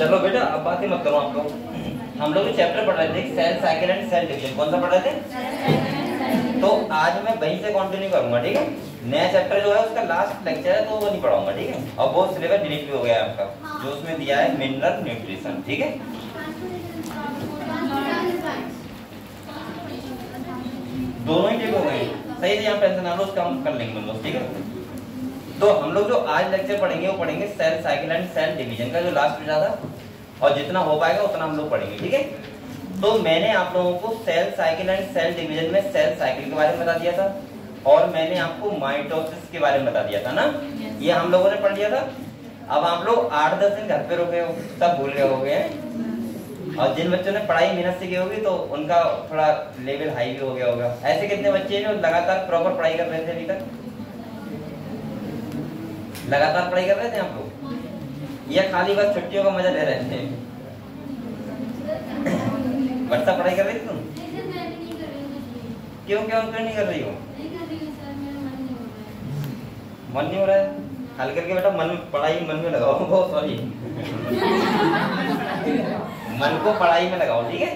चलो बेटा अब बातें मत करो आप लोग। हम लोग चैप्टर पढ़ रहे थे cell cycle and cell division. कौन सा पढ़ रहे थे? तो आज मैं वहीं से कंटिन्यू करूंगा, ठीक है। नया चैप्टर जो है उसका लास्ट लेक्चर है तो वो नहीं पढ़ाऊंगा, ठीक है। और वो सिलेबस डिलीट भी हो गया है आपका, जो उसमें दिया है मिनरल न्यूट्रिशन, ठीक है। दोनों ही ठीक हो गए, सही से। यहाँ टेंशन ना लो, उसका हम कर लेंगे दोस्त, ठीक है। तो हम लोग जो आज लेक्चर पढ़ेंगे वो पढ़ेंगे cell cycle and cell division का, जो लास्ट बचा था, और जितना हो पाएगा उतना हम लोग पढ़ेंगे, ठीक है। तो मैंने आप लोगों को cell cycle and cell division में सेल साइकिल के बारे में बता दिया था, और मैंने आपको माइटोसिस के बारे में बता दिया था ना। ये हम लोगों ने पढ़ लिया था। अब आप लोग 8-10 दिन घर पे रुके हो, सब भूल गए हो गए, और जिन बच्चों ने पढ़ाई मेहनत से की होगी तो उनका थोड़ा लेवल हाई भी हो गया होगा। ऐसे कितने बच्चे जो लगातार प्रॉपर पढ़ाई कर रहे थे अभी तक? लगातार पढ़ाई कर रहे थे आप लोग, या खाली बस छुट्टियों का मजा ले रहे थे? वर्षा पढ़ाई कर रही थी तुम? क्यों क्यों क्यों नहीं कर रही हो? मन नहीं हो रहा है? हाल करके बेटा मन पढ़ाई मन में लगाओ, वो सॉरी मन को पढ़ाई में लगाओ, ठीक है।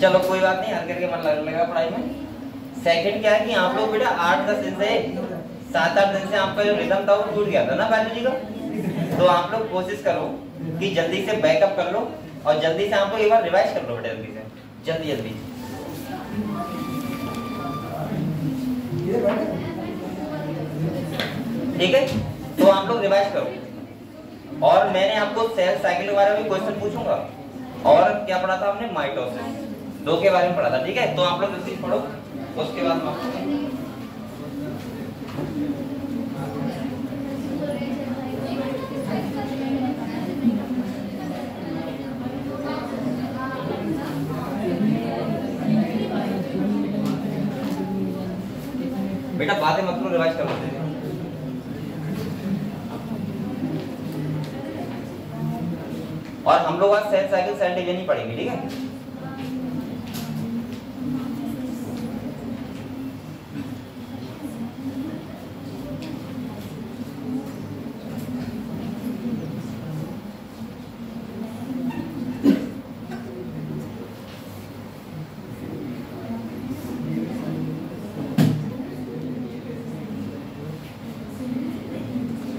चलो कोई बात नहीं, हाल करके मन लगा पढ़ाई में। सेकंड क्या है कि आप लोग बेटा 8-10 दिन से 7-8 दिन से आपका जो रिदम था वो टूट गया था ना बायोलॉजी का। तो आप लोग कोशिश करो कि जल्दी से बैकअप कर लो, और जल्दी से आप लोग एक बार रिवाइज कर लो बेटा, जल्दी से जल्दी जल्दी, ठीक है। तो आप लोग रिवाइज करो, और मैंने आपको सेल साइकिल के बारे में क्वेश्चन पूछूंगा, और क्या पढ़ा था हमने? माइटोसिस, 2 के बारे में पढ़ा था, ठीक है। तो आप लोग जल्दी पढ़ो, उसके बाद बेटा बातें मत करो, रिवाइज करो। और हम लोग आज सेल साइकिल सेल डिवीजन ही पढ़ेंगे, ठीक है।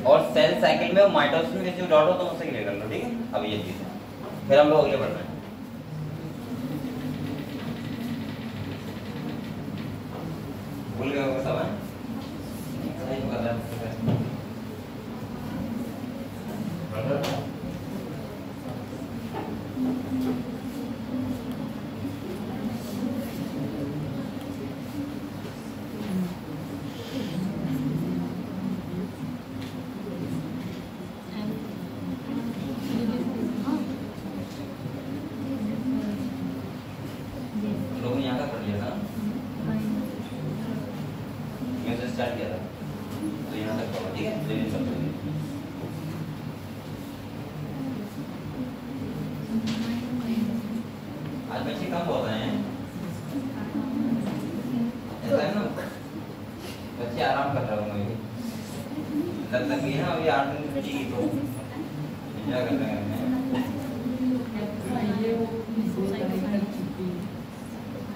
और सेल साइकिल में माइटोसिस में किसी डाउट हो तो मुझसे क्लियर कर लो, ठीक है। अब ये चीज फिर हम लोग आगे बढ़ रहे हैं। भूल गए होगा सब, सही पता है। स्टार्ट किया था तो यहाँ तक पढ़ो, ठीक है। रिवीजन सब करेंगे। आज बच्चे कम बहुत आए हैं, ऐसा है ना, बच्चे आराम कर रहे होंगे, लग लगी है ना। अभी 8 दिन बची की तो एंजॉय कर रहे हैं।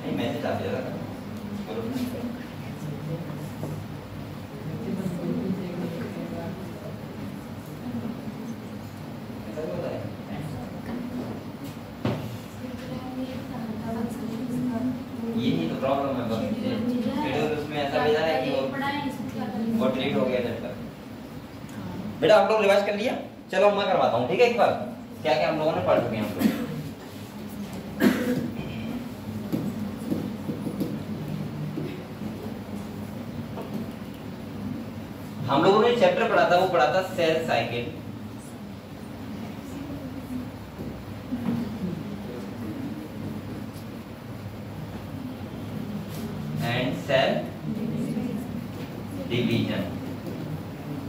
नहीं मैसेज आ जाएगा, यही तो प्रॉब्लम है। शेड्यूल उसमें ऐसा भेजा है कि वो डिलीट हो गया चैप्टर। बेटा आप लोग रिवाइज कर लिया? चलो मैं करवाता हूँ, ठीक है। एक बार क्या क्या हम लोगों ने पढ़ चुके हैं। हम लोगों ने चैप्टर पढ़ा था, वो पढ़ा था cell cycle and cell division,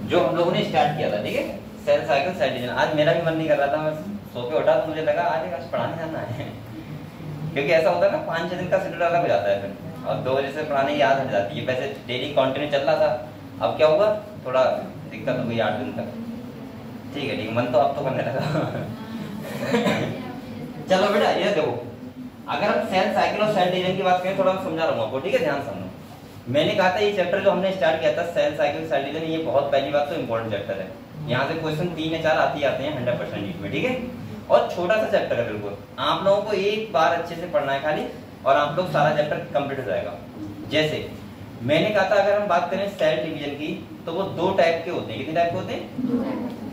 जो हम लोगों ने स्टार्ट किया था, ठीक है। Cell cycle cell division. आज मेरा भी मन नहीं कर रहा था, मैं सो के उठा तो मुझे लगा आज पढ़ाने जाना है क्योंकि ऐसा होता है ना 5-6 दिन का शेड्यूल अलग हो जाता है फिर, और 2 बजे से पढ़ाने याद हट जाती है। वैसे डेली कंटिन्यू चल रहा था, अब क्या हुआ, थोड़ा दिक्कत हो गई 8 दिन तक। ठीक है मन तो आप तो करने लगा। चलो बेटा ये देखो, अगर हम सेल साइकिल और सेल डिवीजन की बात करें, थोड़ा मैं समझा रहा हूँ आपको, ठीक है ध्यान समझो। मैंने कहा था ये चैप्टर जो हमने स्टार्ट किया था सेल साइकिल सेल डिवीजन, ये बहुत पहली बात तो इम्पोर्टेंट चैप्टर है। यहाँ से क्वेश्चन 3 या 4 आते हैं 100% नीट में, ठीक है। और छोटा सा चैप्टर है बिल्कुल, आप लोगों को एक बार अच्छे से पढ़ना है खाली, और आप लोग सारा चैप्टर कंप्लीट हो जाएगा। जैसे मैंने कहा था अगर हम बात करें सेल डिवीजन की, तो वो 2 टाइप के होते हैं। कितने टाइप के होते हैं?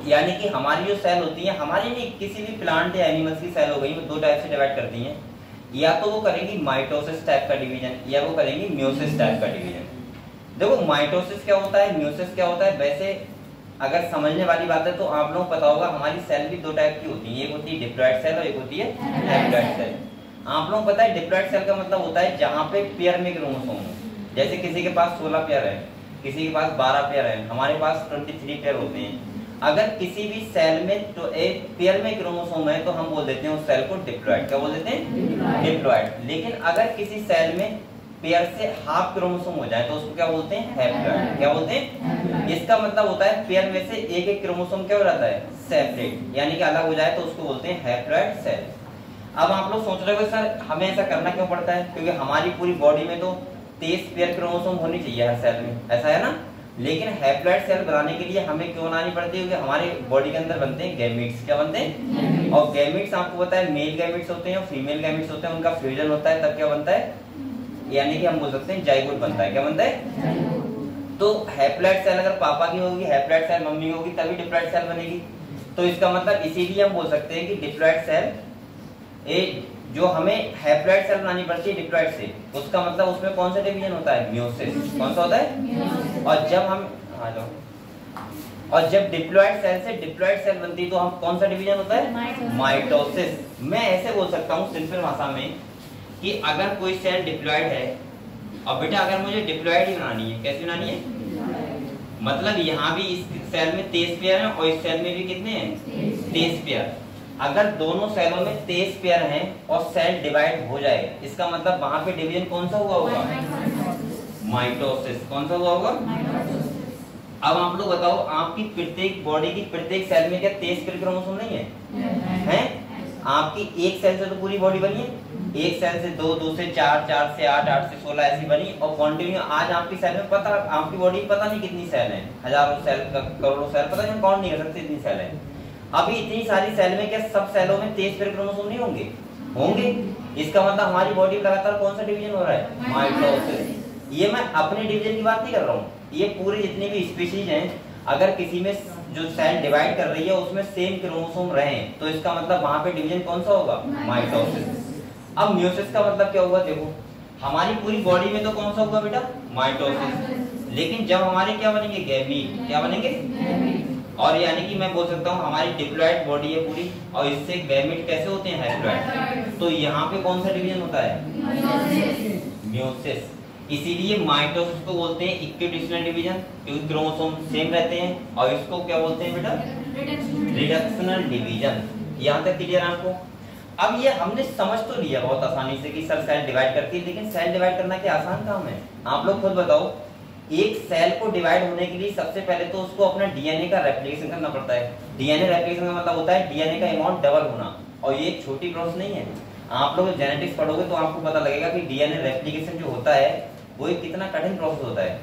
यानी कि हमारी जो सेल होती है, हमारी नहीं किसी भी प्लांट या एनिमल्स की सेल हो गई, वो 2 टाइप से डिवाइड करती हैं। या तो वो करेंगी माइटोसिस टाइप का डिवीजन, या वो करेंगी म्यूसिस टाइप का डिवीजन। देखो माइटोसिस क्या होता है, म्यूसिस क्या होता है, वैसे अगर समझने वाली बात है तो आप लोगों को पता होगा हमारी सेल भी 2 टाइप की होती है, एक होती है डिप्लॉइड सेल और एक होती है हैप्लॉइड सेल। आप लोगों को पता है डिप्लॉइड सेल का मतलब होता है जहाँ पे पेयर में क्रोमोसोम हो। जैसे किसी के पास 16 पेयर है, किसी के पास 12 पेयर है, हमारे पास 23 पेयर होते हैं। अगर किसी भी सेल में तो एक पेयर में क्रोमोसोम है तो हम बोल देते हैं उस सेल को डिप्लॉइड। क्या बोल देते हैं? डिप्लॉइड। लेकिन अगर किसी सेल में पेयर से हाफ क्रोमोसोम हो जाए तो उसको क्या बोलते हैं? हैप्लॉइड। क्या बोलते हैं? इसका मतलब होता है पेयर में से एक एक क्रोमोसोम क्या हो जाता है? सेपरेट, यानी कि अलग हो जाए तो उसको बोलते हैं हैप्लॉइड सेल। अब आप लोग सोच रहे हो सर हमें ऐसा करना क्यों पड़ता है? क्योंकि हमारी पूरी बॉडी में तो 23 पेयर क्रोमोसोम होनी चाहिए हर सेल में, ऐसा है ना। लेकिन हैप्लॉइड सेल बनाने के लिए हमें क्यों बनानी पड़ती है? क्योंकि हमारे बॉडी के अंदर बनते हैं गैमीट्स। क्या बनते हैं? और गैमीट्स आपको पता है मेल गैमीट्स होते हैं और फीमेल गैमीट्स होते हैं, उनका फ्यूजन होता है तब क्या बनता है, यानी कि हम बोल सकते हैं जाइगोट बनता है। क्या बनता है? तो हैप्लॉइड सेल अगर पापा की होगी, हैप्लॉइड सेल मम्मी की होगी, तभी डिप्लॉइड सेल बनेगी। तो इसका मतलब इसीलिए हम बोल सकते हैं कि डिप्लॉइड सेल जो हमें हैप्लॉइड सेल बनानी पड़ती है डिप्लॉइड से, उसका मतलब उसमें कौन सा डिवीजन होता है? म्यूसिस। कौन सा होता है? और जब हम और जब डिप्लॉइड सेल से डिप्लॉइड सेल बनती है तो हम कौन सा डिवीजन होता है? माइटोसिस। मैं ऐसे बोल सकता हूँ सिंपल भाषा में कि अगर कोई सेल डिप्लॉइड है, और बेटा अगर मुझे डिप्लॉइड ही बनानी है, कैसे बनानी है? मतलब यहाँ भी इस सेल में 23 पेयर है और इस सेल में भी कितने हैं? 23 पेयर। अगर दोनों सेलों में 23 पेयर हैं और सेल डिवाइड हो जाए, इसका मतलब वहां पे डिवीजन कौन सा हुआ होगा? माइटोसिस। कौन सा हुआ होगा? अब आप लोग बताओ, आपकी प्रत्येक बॉडी की प्रत्येक सेल में क्या 23 पेयर क्रोमोसोम नहीं है? हैं? आपकी एक सेल से तो पूरी बॉडी बनी है, एक सेल से 2, 2 से 4, 4 से 8, 8 से 16 ऐसी बनी, और कंटिन्यू आज आपकी सेल में पता, आपकी बॉडी पता नहीं कितनी सेल है, हजारों सेल, करोड़ों सेल, पता नहीं, हम काउंट नहीं कर सकते इतनी सेल है। अभी इतनी सारी सेल में क्या सब सेलों में 23 पेयर क्रोमोसोम नहीं होंगे? होंगे। इसका मतलब हमारी बॉडी में लगातार कौन सा डिवीजन हो रहा है? माइटोसिस। ये मैं अपने डिवीजन की बात नहीं कर रहा हूँ, ये पूरी जितनी भी स्पीशीज हैं, अगर किसी में जो सेल डिवाइड कर रही है उसमें सेम क्रोमोसोम रहे तो इसका मतलब वहां पे डिवीजन कौन सा होगा? माइटोसिस। अब म्यूसिस का मतलब क्या हुआ? देखो हमारी पूरी बॉडी में तो कौन सा हुआ बेटा? माइटोसिस। लेकिन जब हमारे क्या बनेंगे? गैमीट। क्या बनेंगे? और यानी कि मैं बोल सकता हूँ हमारी डिप्लॉइड बॉडी है पूरी, और इससे गैमीट कैसे होते हैं? हैप्लॉइड। तो यहाँ पे कौन सा डिवीजन होता है? म्यूसिस। इसीलिए माइटोसिस को बोलते हैं इक्विडिशनल डिवीजन, क्योंकि क्रोमोसोम सेम रहते हैं। और इसको क्या बोलते हैं बेटा? Reductional division. यहाँ तक क्लियर आपको? अब ये हमने समझ तो लिया बहुत आसानी से कि सर सेल डिवाइड करती है, लेकिन सेल डिवाइड करना क्या आसान काम है? आप लोग खुद बताओ। एक सेल को डिवाइड होने के लिए सबसे पहले तो उसको अपना डीएनए का रेप्लिकेशन करना पड़ता है। डीएनए रेप्लिकेशन का मतलब होता है डीएनए का अमाउंट डबल होना, और ये एक छोटी प्रोसेस नहीं है। आप लोग जेनेटिक्स पढ़ोगे तो आपको पता लगेगा कि डीएनए रेप्लिकेशन जो होता है वो एक कितना कठिन प्रोसेस होता है।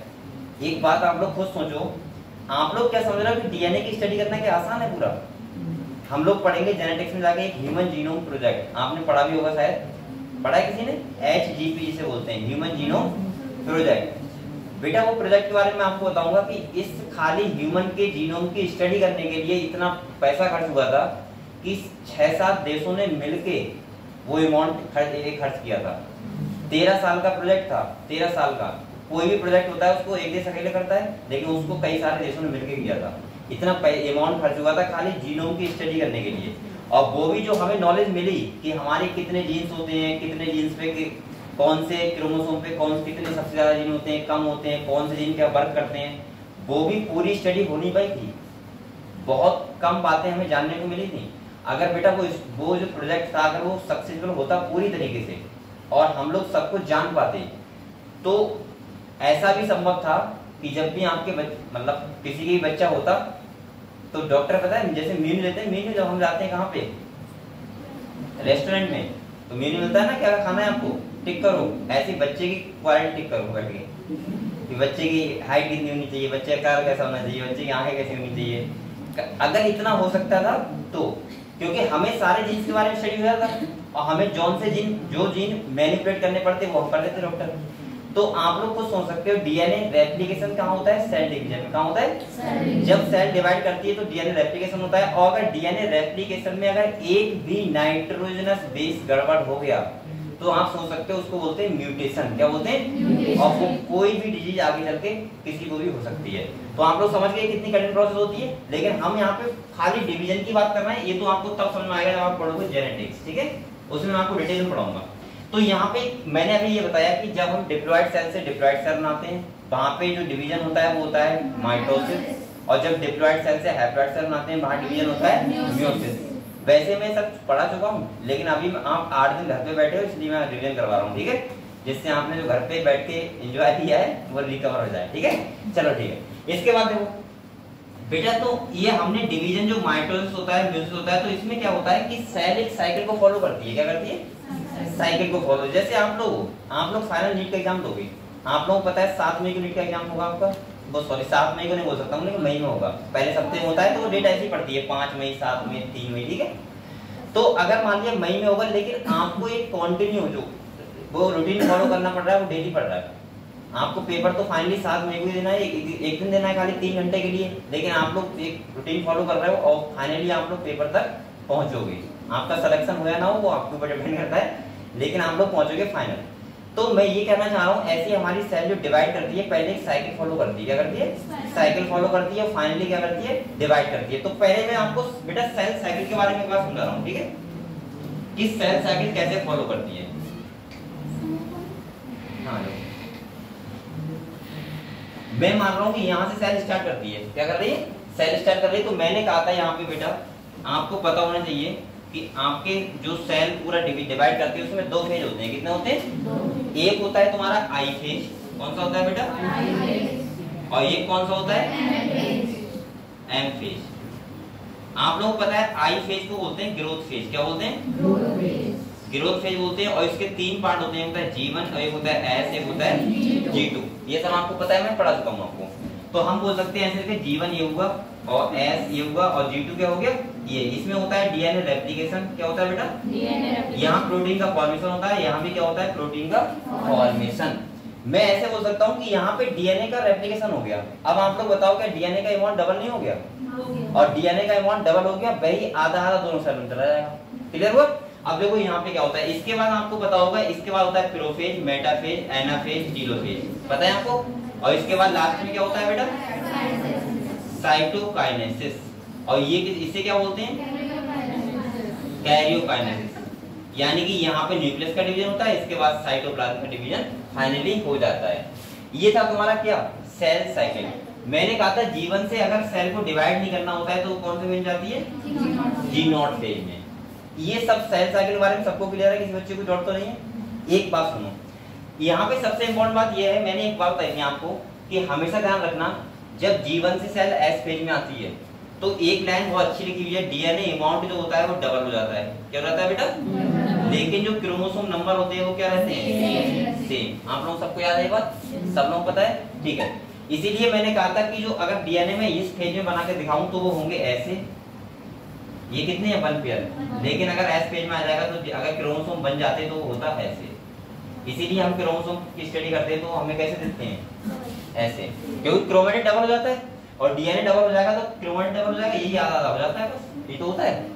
एक बात आप लोग खुद सोचो, आप लोग क्या समझ रहे हो कि डीएनए की स्टडी करना क्या आसान है पूरा? हम लोग पढ़ेंगे जेनेटिक्स में जाके एक ह्यूमन जीनोम प्रोजेक्ट, आपने पढ़ा भी होगा शायद, पढ़ा है किसी ने? HGP जिसे बोलते हैं, ह्यूमन जीनोम प्रोजेक्ट। बेटा वो प्रोजेक्ट के बारे में आपको बताऊंगा कि इस खाली ह्यूमन के जीनोम की स्टडी करने के लिए इतना पैसा खर्च हुआ था कि 6-7 देशों ने मिलके वो अमाउंट खर्च किया था। 13 साल का प्रोजेक्ट था, 13 साल का। कोई भी प्रोजेक्ट होता है उसको एक देश अकेले करता है, लेकिन उसको कई सारे देशों ने मिलकर किया था। इतना अमाउंट खर्च हुआ था खाली जीनोम की स्टडी करने के लिए। और वो भी जो हमें नॉलेज मिली कि हमारे कितने जीन्स होते हैं, कितने जीन्स पे कौन से क्रोमोसोम पे कौन कितने सबसे ज्यादा जीन होते हैं, कम होते हैं, कौन से जीन क्या वर्क करते हैं, वो भी पूरी स्टडी हो नहीं पाई थी। बहुत कम बातें हमें जानने को मिली थी। अगर बेटा वो जो प्रोजेक्ट था अगर वो सक्सेसफुल होता पूरी तरीके से और हम लोग सब कुछ जान पाते, तो ऐसा भी संभव था कि जब भी आपके मतलब किसी का बच्चा होता तो डॉक्टर पता है जैसे मेन्यू लेते हैं, मेन्यू जब हम जाते हैं कहाँ पे, रेस्टोरेंट में, तो मेन्यू मिलता है ना, क्या खाना है आपको, टिक करो। ऐसे बच्चे की क्वालिटी टिक करो बैठ के कि बच्चे की हाइट कितनी होनी चाहिए, बच्चे का कार कैसा होना चाहिए, बच्चे की आंखें कैसी होनी चाहिए। अगर इतना हो सकता था तो, क्योंकि हमें सारे जीन्स के बारे में स्टडी हुआ था और हमें जो जीन मैनिपुलेट करने पड़ते वो हम कर देते डॉक्टर। तो आप लोग खुद सोच सकते हो डीएनए रेप्लिकेशन कहाँ होता है, सेल डिवीजन में। कहाँ होता है, जब सेल डिवाइड करती है तो डीएनए रेप्लिकेशन होता है। और अगर डीएनए रेप्लिकेशन में अगर एक भी नाइट्रोजनस बेस गड़बड़ हो गया तो आप सोच सकते हो उसको बोलते हैं म्यूटेशन। क्या बोलते हैं, और वो कोई भी डिजीज आगे चल के किसी को भी हो सकती है। तो आप लोग समझ गए कितनी कठिन प्रोसेस होती है। लेकिन हम यहाँ पे खाली डिवीजन की बात कर रहे हैं, ये तो आपको तब समझ में आएगा जब आप पढ़ोगे जेनेटिक्स, ठीक है, उसमें मैं आपको डिटेल में पढ़ाऊंगा। तो यहाँ पे मैंने अभी ये बताया कि जब हम डिप्लॉयड सेल से डिप्लॉयड सेल बनाते हैं, वहां पे जो डिवीजन होता है वो होता है माइटोसिस, और जब डिप्लॉयड सेल से हैप्लॉयड सेल बनाते हैं वहां डिवीजन होता है मियोसिस। वैसे मैं सब पढ़ा चुका हूँ, लेकिन अभी आप 8 दिन घर पे बैठे हो इसलिए मैं रिवीजन करवा रहा हूँ, ठीक है, जिससे आपने जो घर पे बैठ के एंजॉय किया है वो रिकवर हो जाए, ठीक है। चलो ठीक है, इसके बाद देखो बेटा, तो ये हमने डिवीजन जो माइटोसिस होता है, मियोसिस होता है, तो इसमें क्या होता है कि सेल एक साइकिल को फॉलो करती है। क्या करती है, साइकिल को फॉलो। जैसे आप लोग फाइनल नीट का एग्जाम दोगे, आप लोगों को पता है 7 मई को नीट का एग्जाम होगा आपका, वो सॉरी 7 मई को नहीं बोल सकता हूँ, लेकिन मई में होगा, पहले सप्ताह में होता है, तो वो डेट ऐसी पड़ती है 5 मई, 7 मई, 3 मई, ठीक है। तो अगर मान लिया मई में होगा, लेकिन आपको एक कंटिन्यू जो वो रूटीन फॉलो करना पड़ रहा है, वो डेली पड़ रहा है आपको। पेपर तो फाइनली 7 मई को देना है, एक दिन देना है खाली 3 घंटे के लिए, लेकिन आप लोग एक रूटीन फॉलो कर रहे हो और फाइनली आप लोग पेपर तक पहुंचोगे। आपका सिलेक्शन हो या ना हो वो आपके ऊपर डिपेंड करता है, लेकिन आप लोग पहुंचोगे फाइनल। तो मैं ये कहना चाह रहा हूँ, ऐसी हमारी सेल जो डिवाइड करती है पहले एक साइकिल फॉलो करती है। क्या करती है, साइकिल फॉलो करती है, और फाइनली क्या करती है, डिवाइड करती है। तो पहले मैं आपको बेटा सेल साइकिल के बारे में एक बार समझा रहा हूँ, ठीक है, कि सेल साइकिल कैसे फॉलो करती है। हाँ, मैं मान रहा हूँ कि यहाँ से सेल स्टार्ट करती है। क्या कर रही है, सेल स्टार्ट कर रही है। तो मैंने कहा था यहाँ पे बेटा आपको पता होना चाहिए कि आपके जो सेल पूरा डिवाइड करती है उसमें 2 फेज होते हैं। कितने होते हैं, एक होता है तुम्हारा आई फेज, कौन सा होता है बेटा, और ये कौन सा होता है, एम फेज। आप लोगों को पता है आई फेज को बोलते हैं ग्रोथ फेज। क्या बोलते हैं, ग्रोथ फेज बोलते हैं। और इसके 3 पार्ट होते हैं, होता है G1, और एक होता है S, एक होता है G2। ये सब आपको पता है, मैं पढ़ा चुका हूँ आपको। तो हम बोल सकते हैं ऐसे G1 ये होगा, और S ये होगा, और G2 क्या हो गया ये। इसमें होता है डीएनए रेप्लिकेशन। क्या होता है बेटा, यहाँ प्रोटीन का फॉर्मेशन होता है, यहाँ भी क्या होता है, प्रोटीन का फॉर्मेशन। मैं ऐसे बोल सकता हूँ कि यहाँ पे डीएनए का रेप्लिकेशन हो गया। अब आप लोग बताओ क्या डीएनए का अमाउंट डबल नहीं हो गया, और डीएनए का अमाउंट डबल हो गया, वही आधा आधा दोनों सेल में चला जाएगा। क्लियर हुआ। अब देखो यहाँ पे क्या होता है, इसके बाद आपको पता होगा, इसके बाद होता है प्रोफेज, मेटाफेज, एनाफेज, टीलोफेज, पता है आपको। और इसके बाद लास्ट में क्या होता है बेटा, साइटोकाइनेसिस। और ये इसे क्या बोलते हैं, कैरियोकाइनेसिस। यानी कि यहाँ पे न्यूक्लियस का डिवीजन होता है, इसके बाद साइटोप्लाज्म का डिवीजन फाइनली हो जाता है। ये था तुम्हारा क्या, सेल साइकिल। मैंने कहा था जीवन से अगर सेल को डिवाइड नहीं करना होता है तो कौन से में जाती है, G0 फेज में। ये सब सेल साइकिल के बारे में सबको क्लियर है, किसी बच्चे को डाउट तो नहीं है। एक बात सुनो, यहाँ पे सबसे इंपॉर्टेंट बात ये है, मैंने एक बात बताई थी आपको कि हमेशा ध्यान रखना, जब G1 से सेल S फेज में आती है तो एक लाइन बहुत अच्छी लिखी हुई है, डीएनए अमाउंट जो होता है वो डबल हो जाता है। क्या रहता है बेटा, लेकिन जो क्रोमोसोम नंबर होते हैं वो क्या रहते हैं, सेम। आप लोग सबको याद है बात, सब लोग पता है, ठीक है। इसीलिए मैंने कहा था कि जो अगर डीएनए में इस फेज में बना के दिखाऊं तो वो होंगे ऐसे, ये कितने हैं 1 पेयर, लेकिन अगर एस फेज में आ जाएगा तो अगर क्रोमोसोम बन जाते तो वो होता है ऐसे। इसीलिए हम क्रोमोसोम की स्टडी करते हैं तो हमें कैसे दिखते हैं, ऐसे, क्योंकि क्रोमेटिन डबल हो जाता है और डीएनए डबल हो जाएगा तो क्रोमेटिन डबल हो जाएगा, यही आधा हो जाता है, बस ये तो होता है।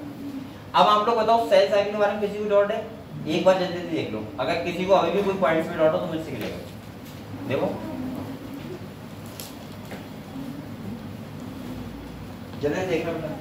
अब आप लोग बताओ सेल साइकिल के बारे में किसी को डाउट है, एक बार जल्दी से देख लो, अगर किसी को अभी भी कोई पॉइंट्स में डाउट हो तो मुझसे मिलेगा। देखो जल्दी देखना बेटा।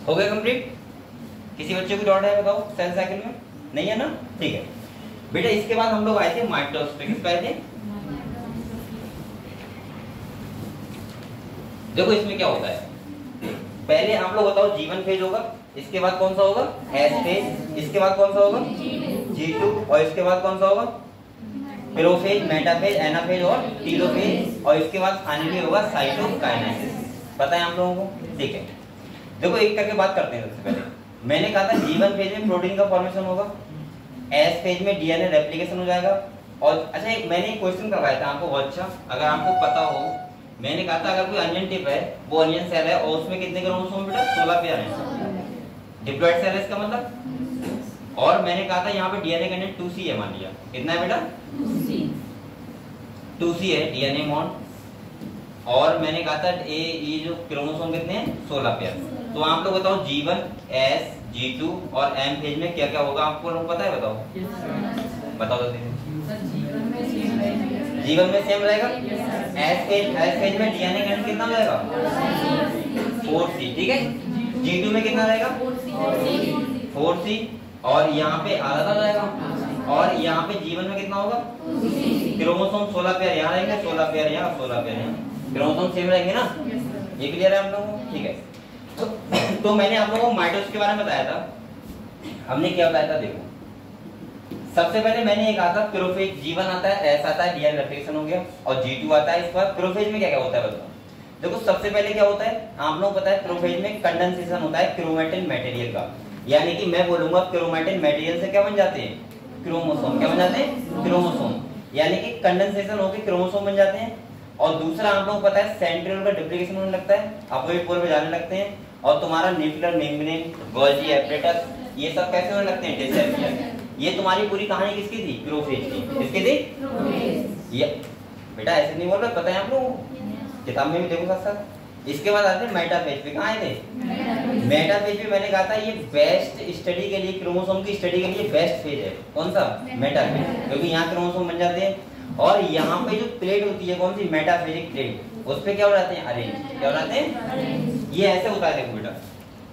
हो गया कंप्लीट? किसी बच्चे को डाउट है बताओ सेल साइकिल में? नहीं है ना? ठीक है बेटा। इसके बाद हम लोग आए थे माइटोसिस पे। किस पे आए थे? देखो इसमें क्या होता है, पहले आप लोग बताओ G1 फेज होगा, इसके बाद कौन सा होगा? S फेज, इसके बाद कौन सा होगा? G2, और इसके बाद कौन सा होगा? प्रोफेज, मेटाफेज, एनाफेज और टीलोफेज, और इसके बाद फाइनली होगा साइटोकाइनेसिस। पता है आप लोगों को? ठीक है देखो एक करके बात करते हैं। सबसे पहले मैंने कहा था G1 फेज में प्रोटीन का फॉर्मेशन होगा, S फेज में डीएनए रेप्लिकेशन हो जाएगा। और अच्छा एक मैंने एक क्वेश्चन करवाया था आपको, अच्छा अगर आपको पता हो, मैंने कहा था अगर कोई अनियन टिप है, वो अनियन सेल है और उसमें कितने क्रोमोसोम बेटा? 16 पेयर हैं। डिप्लॉइड सेल है इसका मतलब। और मैंने कहा था यहाँ पे डीएनए कंटेंट 2C है, मान लिया कितना है बेटा? 2C है डीएनए बॉन्ड। और मैंने कहा था ये जो क्रोमोसोम कितने हैं? 16 पेयर। तो आप लोग बताओ G1, S, G2 और M फेज में क्या क्या होगा? आपको लोग पता है? बताओ बताओ तो। G1 में सेम रहेगा। S फेज में डीएनए कंटेंट कितना हो जाएगा? 4C। ठीक है। G2 में कितना रहेगा? 4C। और यहाँ पे आधा हो जाएगा। और यहाँ पे G1 में कितना होगा? क्रोमोसोम 16 पेयर यहाँ रहेंगे, 16 पेयर यहाँ, 16 पेयर यहाँ। क्रोमोसोम सेम रहेंगे ना? ये क्लियर है हम लोगों को? ठीक है। तो मैंने आप लोगों को माइटोसिस के बारे में बताया था। हमने क्या बताया था? देखो सबसे पहले मैंने ये कहा था प्रोफेज G1 आता है, S आता है, डीएनए रेप्लिकेशन हो गया, और G2 आता है। इस बार प्रोफेज में क्या क्या होता है बताओ। देखो सबसे पहले क्या होता है आप लोगों को पता है, प्रोफेज में कंडेंसेशन होता है क्रोमैटिन मटेरियल का। यानी कि मैं बोलूंगा क्रोमैटिन मटेरियल से क्या बन जाते हैं? क्रोमोसोम। क्या बन जाते हैं? क्रोमोसोम। यानी कि कंडेंसेशन होकर क्रोमोसोम बन जाते हैं। और दूसरा आप लोगों को पता है सेंट्रियोल का डुप्लीकेशन होने लगता है, अपोजिट पोल पे जाने लगते हैं। और तुम्हारा न्यूक्लियर मेम्ब्रेन, गोल्जी एपरेटस, ये सब कैसे होने लगते हैं? डिसएपियर। ये तुम्हारी पूरी कहानी किसकी थी? प्रोफेज की। किसकी थी? ये बेटा ऐसे नहीं बोल रहे, पता है आप लोगों को? किताब में भी देखो साथ साथ। इसके बाद आते हैं मेटाफेज पे। कहाँ आए थे? मेटाफेज पे मैंने कहा था ये बेस्ट स्टडी के लिए, क्रोमोसोम की स्टडी के लिए बेस्ट फेज है। कौन सा? मेटाफेज। क्योंकि यहाँ क्रोमोसोम बन जाते हैं और यहाँ पे जो प्लेट होती है कौन सी? मेटाफेजिक प्लेट, उस पे क्या हो जाते हैं? अरेंज। क्या हो जाते हैं? ये ऐसे होता है देखो बेटा।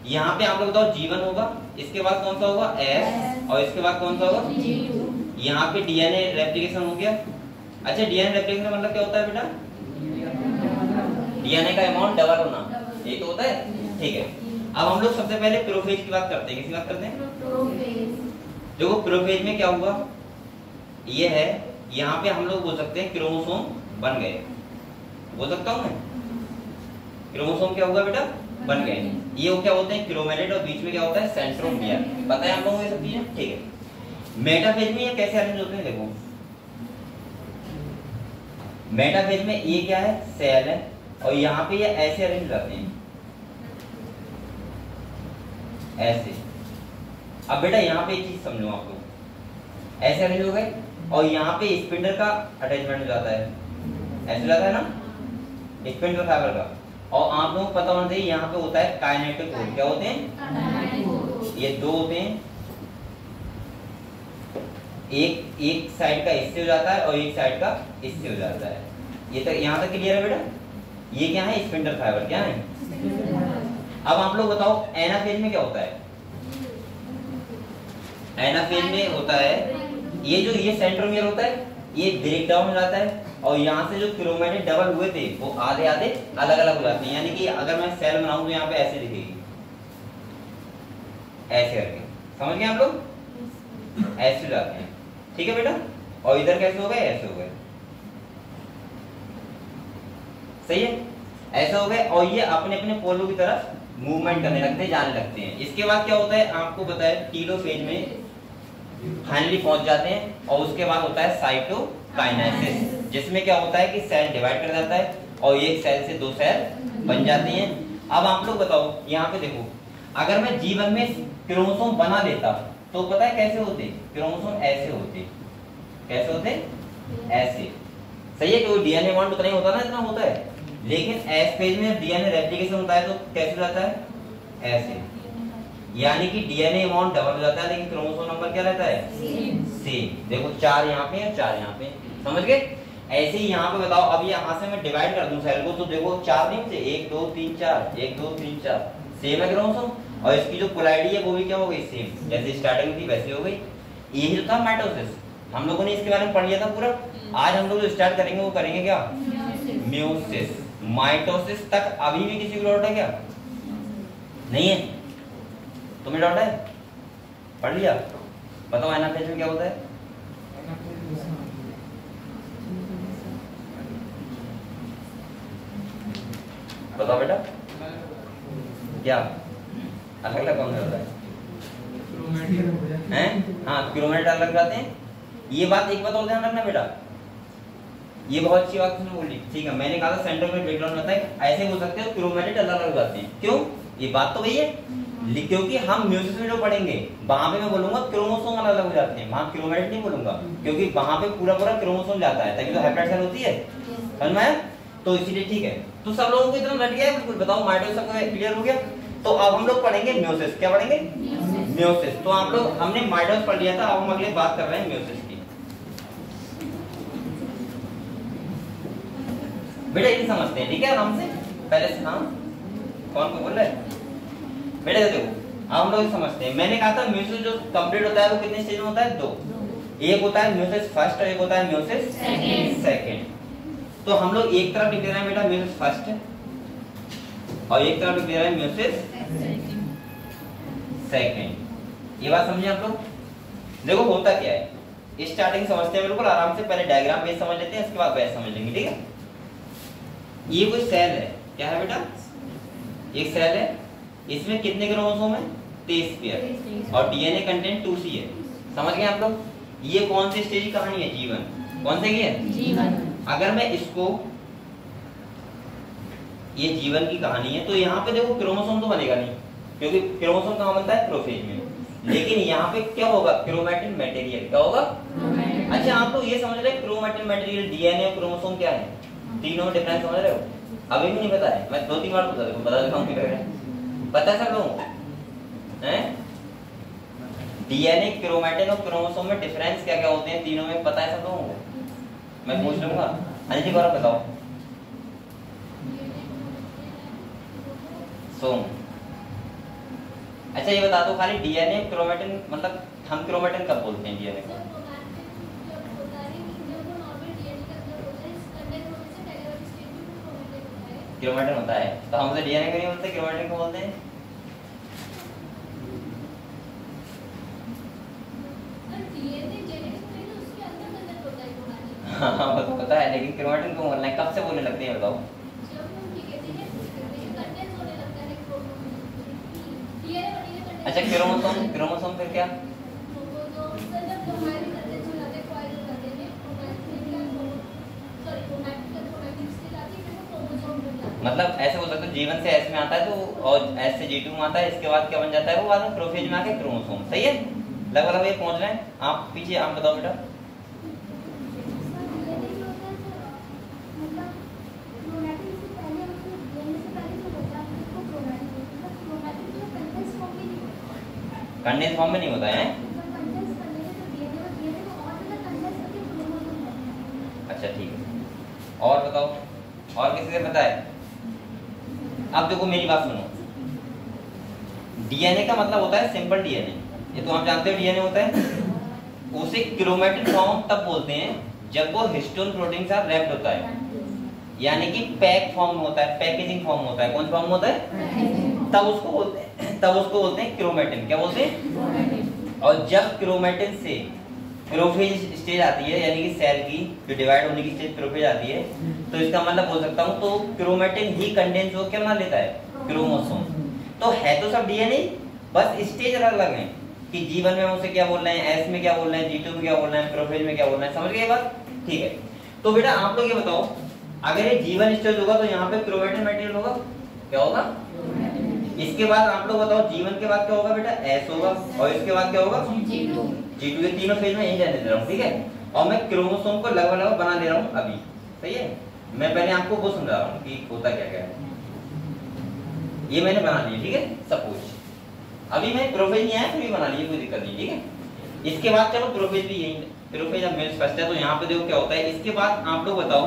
यहाँ पे आप लोग बताओ G1 होगा, इसके बाद कौन सा होगा? S, और इसके बाद कौन सा होगा? G2। यहाँ पे डीएनए रेप्लिकेशन हो गया। अच्छा डीएनए रेप्लिकेशन मतलब क्या होता है बेटा? डीएनए का अमाउंट डबल होना, ये तो होता है। ठीक है। अब हम लोग सबसे पहले प्रोफेज की बात करते हैं। किसकी बात करते हैं? देखो प्रोफेज में क्या हुआ, ये है यहाँ पे हम लोग बोल सकते हैं क्रोमोसोम बन गए। बोल सकता हूँ मैं? क्रोमोसोम क्या हुआ बेटा? बन गए। ये क्या होते हैं? क्रोमेटिड, और बीच में क्या होता है? सेंट्रोमियर। पता है हम लोगों को ये सब चीजें? ठीक है। मेटाफेज में ये कैसे अरेंज होते हैं? देखो मेटाफेज में ये क्या है? सेल है, और यहाँ पे ये ऐसे अरेंज हो जाते हैं, ऐसे। अब बेटा यहाँ पे एक चीज समझो आप लोग, ऐसे अरेंज हो गए और यहाँ पे स्पिंडल का अटैचमेंट हो जाता है, ऐसे हो जाता है ना, स्पिंडल फाइबर का। और आप लोगों को पता होना चाहिए यहाँ पे होता है काइनेटिक कोड। क्या होते हैं? ये दो होते हैं, एक साइड का इससे हो जाता है और एक साइड का इससे हो जाता है। ये तक यहाँ तक क्लियर है बेटा? ये क्या है? Spindle fibre. क्या है? अब आप लोग बताओ एनाफेज में क्या होता है? एनाफेज में होता है ये जो ये सेंट्रोमियर होता है, ये ब्रेक डाउन हो जाता है और यहाँ से जो क्रोमेटिड डबल हुए थे वो आधे आधे अलग अलग हो जाते हैं। यानी कि अगर मैं सेल बनाऊं तो यहाँ पे ऐसे दिखेगी, ऐसे करके। समझ गए आप लोग? ऐसे हो जाते हैं। ठीक है बेटा? और इधर कैसे हो गए? ऐसे हो गए। सही है? ऐसे हो गए और ये अपने अपने पोलों की तरफ मूवमेंट करने लगते हैं, जाने लगते हैं। इसके बाद क्या होता है आपको पता है? टीलोफेज में फाइनली पहुंच जाते हैं और उसके बाद होता है साइटोकाइनेसिस, जिसमें क्या होता है कि सेल डिवाइड कर जाता है और एक सेल से दो सेल बन जाती हैं। अब आप लोग बताओ यहाँ पे देखो, अगर मैं G1 में क्रोमोसोम बना देता तो पता है कैसे होते? क्रोमोसोम ऐसे होते। कैसे होते? ऐसे। सही है? क्योंकि डीएनए बॉन्ड उतना ही होता ना, इतना होता है। लेकिन S फेज में डीएनए रेप्लिकेशन होता है तो कैसे रहता है? ऐसे। यानी कि डीएनए अमाउंट डबल हो जाता है लेकिन क्रोमोसोम नंबर क्या रहता है? सेम। देखो 4 यहाँ पे और 4 यहाँ पे। समझ गए? ऐसे ही यहाँ पे बताओ, अब यहाँ से मैं डिवाइड कर दूं सेल को तो देखो 4 नहीं होते, 1 2 3 4, 1 2 3 4, सेम है क्रोमोसोम। और इसकी जो पोलैरिटी है वो भी क्या हो गई, सेम, जैसे स्टार्टिंग में थी वैसे हो गई। यही जो था माइटोसिस, हम लोगों ने इसके बारे में पढ़ लिया था पूरा। आज हम लोग जो स्टार्ट करेंगे वो करेंगे क्या, म्यूसिस। माइटोसिस तक अभी भी किसी को डाउट है क्या, नहीं है? तुम्हें डाउट है? पढ़ लिया? बताओ एनाफेज में क्या होता है? बताओ बेटा, क्या अलग अलग कौन होता है? हाँ, क्रोमेटिन अलग जाते हैं। ये बात एक बात और ध्यान रखना बेटा, ये बहुत अच्छी बात तुमने बोली, ठीक है। मैंने कहा था सेंटर में बैकग्राउंड होता है, ऐसे बोल सकते हो क्रोमेटिन अलग अलग जाते हैं। क्यों? ये बात तो वही है, क्योंकि हम म्यूसिस में जो पढ़ेंगे वहां पे मैं बोलूंगा क्रोमोसोम अलग अलग हो जाते हैं, वहां क्रोमेटिन नहीं बोलूंगा, क्योंकि वहां पे पूरा पूरा क्रोमोसोम जाता है, तभी तो हैप्लॉइड सेल होती है। समझ में आया? तो इसीलिए ठीक है। तो सब लोगों को इतना रट गया है बिल्कुल? बताओ माइटोसिस सबको क्लियर हो गया? तो अब हम लोग पढ़ेंगे म्यूसिस। क्या पढ़ेंगे? म्यूसिस। तो आप लोग, हमने माइटोसिस पढ़ लिया था, अब हम अगले बात कर रहे हैं म्यूसिस की। बेटा ये समझते हैं, ठीक है, आराम से पहले से। हाँ, कौन को बोल रहे हैं बेटा? देखो हम लोग समझते हैं, मैंने कहा था म्यूसिस जो कंप्लीट होता है वो कितने स्टेज में होता है? 2। एक होता है म्यूसिस फर्स्ट और एक होता है म्यूसिस सेकंड। तो हम लोग एक तरफ लिख रहे हैं बेटा म्यूसिस फर्स्ट और एक तरफ लिख रहे हैं म्यूसिस सेकंड। ये बात समझे आप लोग? देखो होता क्या है, स्टार्टिंग समझते हैं बिल्कुल आराम से, पहले डायग्राम बेस समझ लेते हैं, इसके बाद बेस समझ लेंगे, ठीक है। ये कोई सेल है, क्या है बेटा? एक सेल है, इसमें कितने क्रोमोसोम है? 23 पेयर, और डीएनए कंटेंट 2C है। समझ गए आप लोग? ये कौन सी स्टेज की कहानी है? जीवन। कौन से की है? जीवन। अगर मैं इसको, ये जीवन की कहानी है, तो यहाँ पे देखो क्रोमोसोम तो बनेगा नहीं, क्योंकि क्रोमोसोम कहाँ बनता है? प्रोफेज में। लेकिन यहाँ पे क्या होगा? Chromatin material. क्या होगा? अच्छा, आप लोग ये समझ रहे हैं क्रोमैटिन मटेरियल, डीएनए और क्रोमोसोम क्या है? तीनों में डिफरेंस समझ रहे हो? अभी भी नहीं पता है? मैं 2-3 बार बता देता हूँ, पता है सब लोगों को? हैं? डीएनए, क्रोमैटिन और क्रोमोसोम में डिफरेंस क्या क्या होते हैं तीनों में, पता है सब लोगों को? मैं पूछ लूंगा। अंजलि गौरव बताओ। सोम, अच्छा ये बता दो खाली डीएनए क्रोमैटिन, मतलब हम क्रोमैटिन कब बोलते हैं डीएनए को? क्रोमैटिन होता है, तो हम उसे डीएनए को नहीं बोलते, क्रोमैटिन को बोलते हैं। हाँ वो तो पता है, लेकिन क्रोमैटिन को बोलना है, कब से बोलने लगते हैं बताओ? अच्छा क्रोमोसोम, क्रोमोसोम फिर क्या? मतलब ऐसे बोल सकते हो जीवन से एस में आता है तो, और एस से G2 में आता है, इसके बाद क्या बन जाता है वो बाद में प्रोफेज में आके क्रोमोसोम। सही है, लगभग ये पहुंच रहे हैं आप। पीछे आप बताओ बेटा। कंडेंस फॉर्म में नहीं होता है? अच्छा ठीक है, और बताओ, और किसी से पता है? अब देखो मेरी बात सुनो, डीएनए का मतलब होता है सिंपल डीएनए, ये तो आप जानते हो डीएनए होता है। उसे क्रोमैटिन फॉर्म तब बोलते हैं जब वो हिस्टोन प्रोटीन के साथ रैप्ड होता है, यानी कि पैक फॉर्म में होता है, पैकेजिंग फॉर्म में होता है। कौन फॉर्म में होता है? तब उसको बोलते हैं क्रोमैटिन। क्या बोलते हैं? और जब क्रोमैटिन से प्रोफेज स्टेज आती है, यानी कि सेल की जो डिवाइड होने की स्टेज प्रोफेज आती है, तो इसका मतलब बोल सकता हूँ तो क्रोमैटिन ही कंडेंस हो क्या बना लेता है? क्रोमोसोम। तो है तो सब डीएनए, बस स्टेज अलग अलग है कि जीवन में उसे क्या बोल रहे हैं, एस में क्या बोल रहे हैं, G2 में क्या बोल रहे हैं, प्रोफेज में क्या बोल रहे हैं। समझ गए बात? ठीक है। तो बेटा आप लोग ये बताओ, अगर ये जीवन स्टेज होगा तो यहाँ पे क्रोमैटिन मटेरियल होगा, क्या होगा? इसके बाद आप लोग बताओ जीवन के बाद क्या होगा बेटा? एस होगा, और इसके बाद क्या होगा? G2। ये तीनों फेज में यही रहने दे रहा हूँ, ठीक है। और मैं क्रोमोसोम को लगभग बना ले रहा हूँ अभी। सही है, मैं पहले आपको वो समझा रहा हूँ कि होता क्या क्या है। ये मैंने बना लिया, ठीक है। सपोज अभी मैं प्रोफेज नहीं आया, फिर भी बना लिए, कोई दिक्कत नहीं, ठीक है। इसके बाद चलो प्रोफेज भी यही, प्रोफेज अब मेरे फर्स्ट है, तो यहाँ पे देखो क्या होता है। इसके बाद आप लोग बताओ,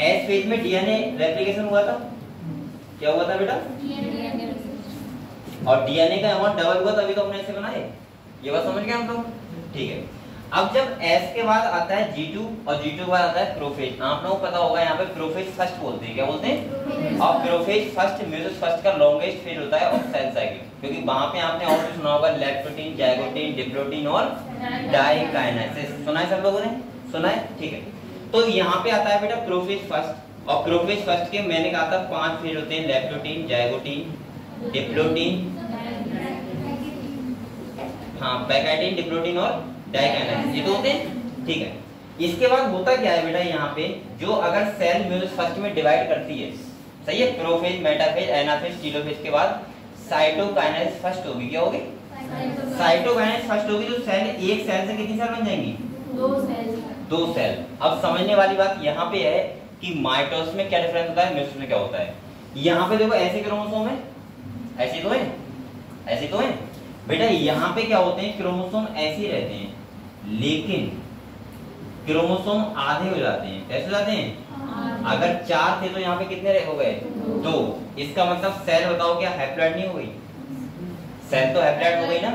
एस फेज में डीएनए रेप्लिकेशन हुआ था, क्या हुआ था बेटा? और डीएनए का अमाउंट डबल हुआ तभी तो हमने ऐसे बनाए। ये बात समझ गए हम लोग? ठीक है। अब जब S के बाद आता है G2 और G2 के बाद आता है प्रोफेज। आप लोगों को पता होगा यहाँ पे प्रोफेज फर्स्ट बोलते हैं, क्या बोलते हैं? और प्रोफेज फर्स्ट मेयोसिस फर्स्ट का लॉन्गेस्ट फेज होता है ऑफ सेल साइकिल, क्योंकि वहां पे आपने और भी सुना होगा लैक्टोटीन, जाइगोटीन, डिप्लोटीन और डाइकाइनेसिस। सुना है सब लोगों ने? सुना है? ठीक है। तो यहाँ पे आता है बेटा प्रोफेज फर्स्ट, और प्रोफेज फर्स्ट के मैंने कहा था 5 फेज होते हैं, लैक्टोटीन, जाइगोटीन, डिप्लोटीन, हाँ पैकाइटिन, डिप्लोटीन और डाइकाइनेसिस, ये तो होते हैं। ठीक है। इसके बाद होता क्या है बेटा, यहाँ पे जो अगर सेल मेयोसिस फर्स्ट में डिवाइड करती है, सही है, प्रोफेज, मेटाफेज, एनाफेज, टेलोफेज के बाद साइटोकाइनेसिस फर्स्ट होगी। क्या होगी? साइटोकाइनेसिस फर्स्ट होगी। जो सेल, एक सेल से कितनी सेल बन जाएंगी? 2 सेल। अब समझने वाली बात यहाँ पे है कि माइटोसिस में क्या डिफरेंस होता है, मेयोसिस में क्या होता है। यहाँ पे देखो ऐसे क्रोमोसोम है, ऐसे तो है, ऐसे तो है बेटा। यहाँ पे क्या होते हैं, क्रोमोसोम ऐसे ही रहते हैं, लेकिन क्रोमोसोम आधे हो जाते हैं। कैसे हो जाते हैं? अगर 4 थे तो यहाँ पे कितने हो गए? 2। इसका मतलब सेल बताओ क्या हैप्लॉइड नहीं हो गई? सेल तो हैप्लॉइड हो गई ना,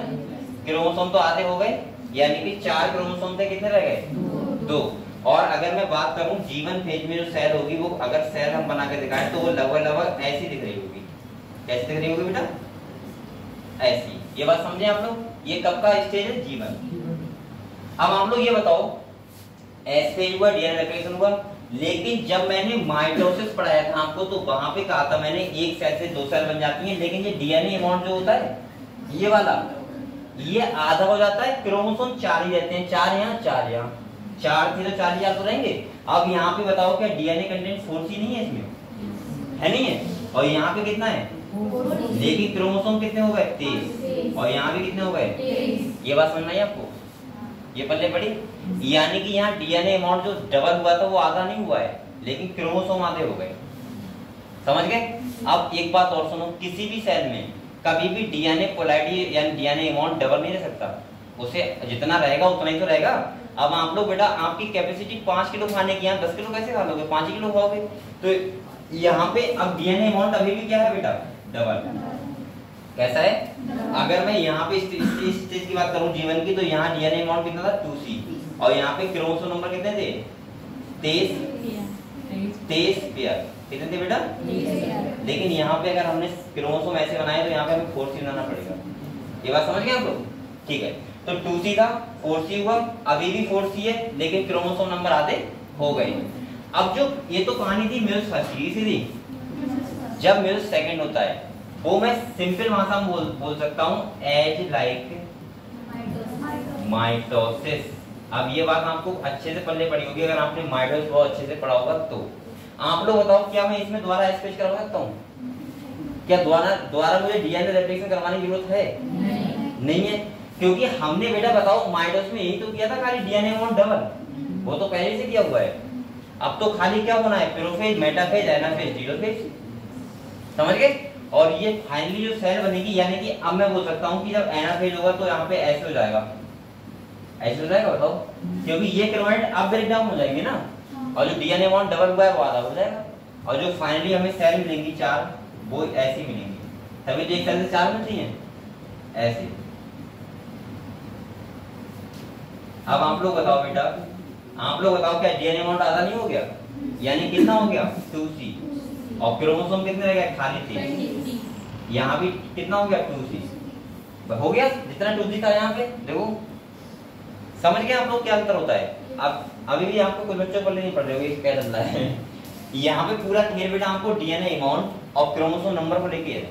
क्रोमोसोम तो आधे हो गए, यानी कि 4 क्रोमोसोम थे, कितने रह गए? 2। और अगर मैं बात करूं जीवन फेज में जो सेल होगी, वो अगर सेल हम बना के दिखाएं तो वो लगभग ऐसी दिख रही होगी। कैसी दिख रही होगी बेटा? ऐसी। ये बात समझे आप लोग? ये कब का स्टेज है? जीवन। अब आप लोग ये बताओ, एस फेज हुआ, डीएनए रेप्लिकेशन हुआ, लेकिन जब मैंने माइटोसिस पढ़ाया था आपको तो वहां पे कहा था मैंने एक सेल से 2 सेल बन जाती हैं, लेकिन ये डीएनए अमाउंट जो होता है ये वाला, ये आधा हो जाता है। क्रोमोसोम 4 ही रहते हैं, 4 यहाँ 4 यहाँ, 4 थे तो 4 याद तो रहेंगे। अब यहाँ पे बताओ क्या डीएनए कंटेंट 4C नहीं है इसमें? है नहीं है? और यहाँ पे कितना है? लेकिन क्रोमोसोम कितने हो गए? 23। और यहाँ भी कितने हो गए? 23। ये बात समझना है आपको? ये पल्ले पड़ी, यानी कि यहाँ डीएनए अमाउंट जो डबल हुआ था वो आधा नहीं हुआ है, लेकिन क्रोमोसोम आधे हो गए। समझ गए? अब एक बात और सुनो, किसी भी सेल में कभी भी डीएनए पोलैरिटी यानी डीएनए अमाउंट डबल नहीं रह सकता, उसे जितना रहेगा उतना ही तो रहेगा। अब आप लोग बेटा, आपकी कैपेसिटी 5 किलो खाने की, यहाँ 10 किलो कैसे खा लोगे? 5 किलो खाओगे। तो यहाँ पे अब डीएनए अमाउंट अभी भी क्या है बेटा? डबल। कैसा है? अगर मैं यहाँ पे इस स्टेज की बात करूं जीवन की, तो यहाँ डीएनए अमाउंट कितना था? 2C। और यहाँ पे क्रोमोसोम नंबर कितने थे? 23 पेयर। कितने थे बेटा? 23। लेकिन यहाँ पे अगर हमने क्रोमोसोम ऐसे बनाए तो यहाँ पे हमें 4C बनाना पड़ेगा। ये बात समझ गए आप लोग? ठीक है। तो 2C था, 4C हुआ, अभी भी 4C है, लेकिन क्रोमोसोम नंबर आधे हो गए। अब जो ये तो कहानी थी मेयोसिस फर्स्ट की, सीधी। जब मेयोसिस सेकंड होता है वो मैं सिंपल भाषा में बोल सकता हूँ एज लाइक माइटोसिस। अब ये बात आपको अच्छे से पल्ले पड़ी होगी अगर आपने माइटोसिस बहुत अच्छे से पढ़ा होगा तो। आप लोग बताओ, क्या मैं इसमें दोबारा स्केच करवा सकता हूँ? क्या दोबारा मुझे डीएनए रेप्लिकेशन करवाने की जरूरत है? नहीं है, क्योंकि हमने बेटा बताओ माइटोसिस में यही तो किया था, खाली डीएनए अमाउंट डबल, वो तो पहले से किया हुआ है। अब तो खाली क्या होना है? Prophase, metaphase, anaphase, telophase. समझ गए? और ये फाइनली जो सेल बनेगी, यानी कि अब मैं बोल सकता हूँ कि जब एनाफेज होगा तो यहाँ पे ऐसे हो जाएगा, ऐसे हो जाएगा बताओ, क्योंकि ये क्रोमैटिड अब ब्रेक डाउन हो जाएंगे ना, और जो डीएनए अमाउंट डबल हुआ है वो आधा हो जाएगा, और जो फाइनली हमें सेल मिलेंगी 4 वो ऐसी मिलेंगी। तभी तो एक सेल से 4 मिलती हैं ऐसे। अब आप लोग बताओ बेटा, आप लोग बताओ क्या डीएनए अमाउंट आधा नहीं हो गया? यानी कितना हो गया? 2C। और क्रोमोसोम कितने रह गए? खाली 3। यहाँ भी कितना हो गया? 2C हो गया, जितना 2C था यहाँ पे। देखो समझ गए आप लोग क्या अंतर होता है? अब अभी भी आपको कुछ बच्चों को नहीं पढ़ रहे होगे क्या चल रहा है। यहाँ पे पूरा खेल बेटा आपको डीएनए अमाउंट और क्रोमोसोम नंबर को लेके है,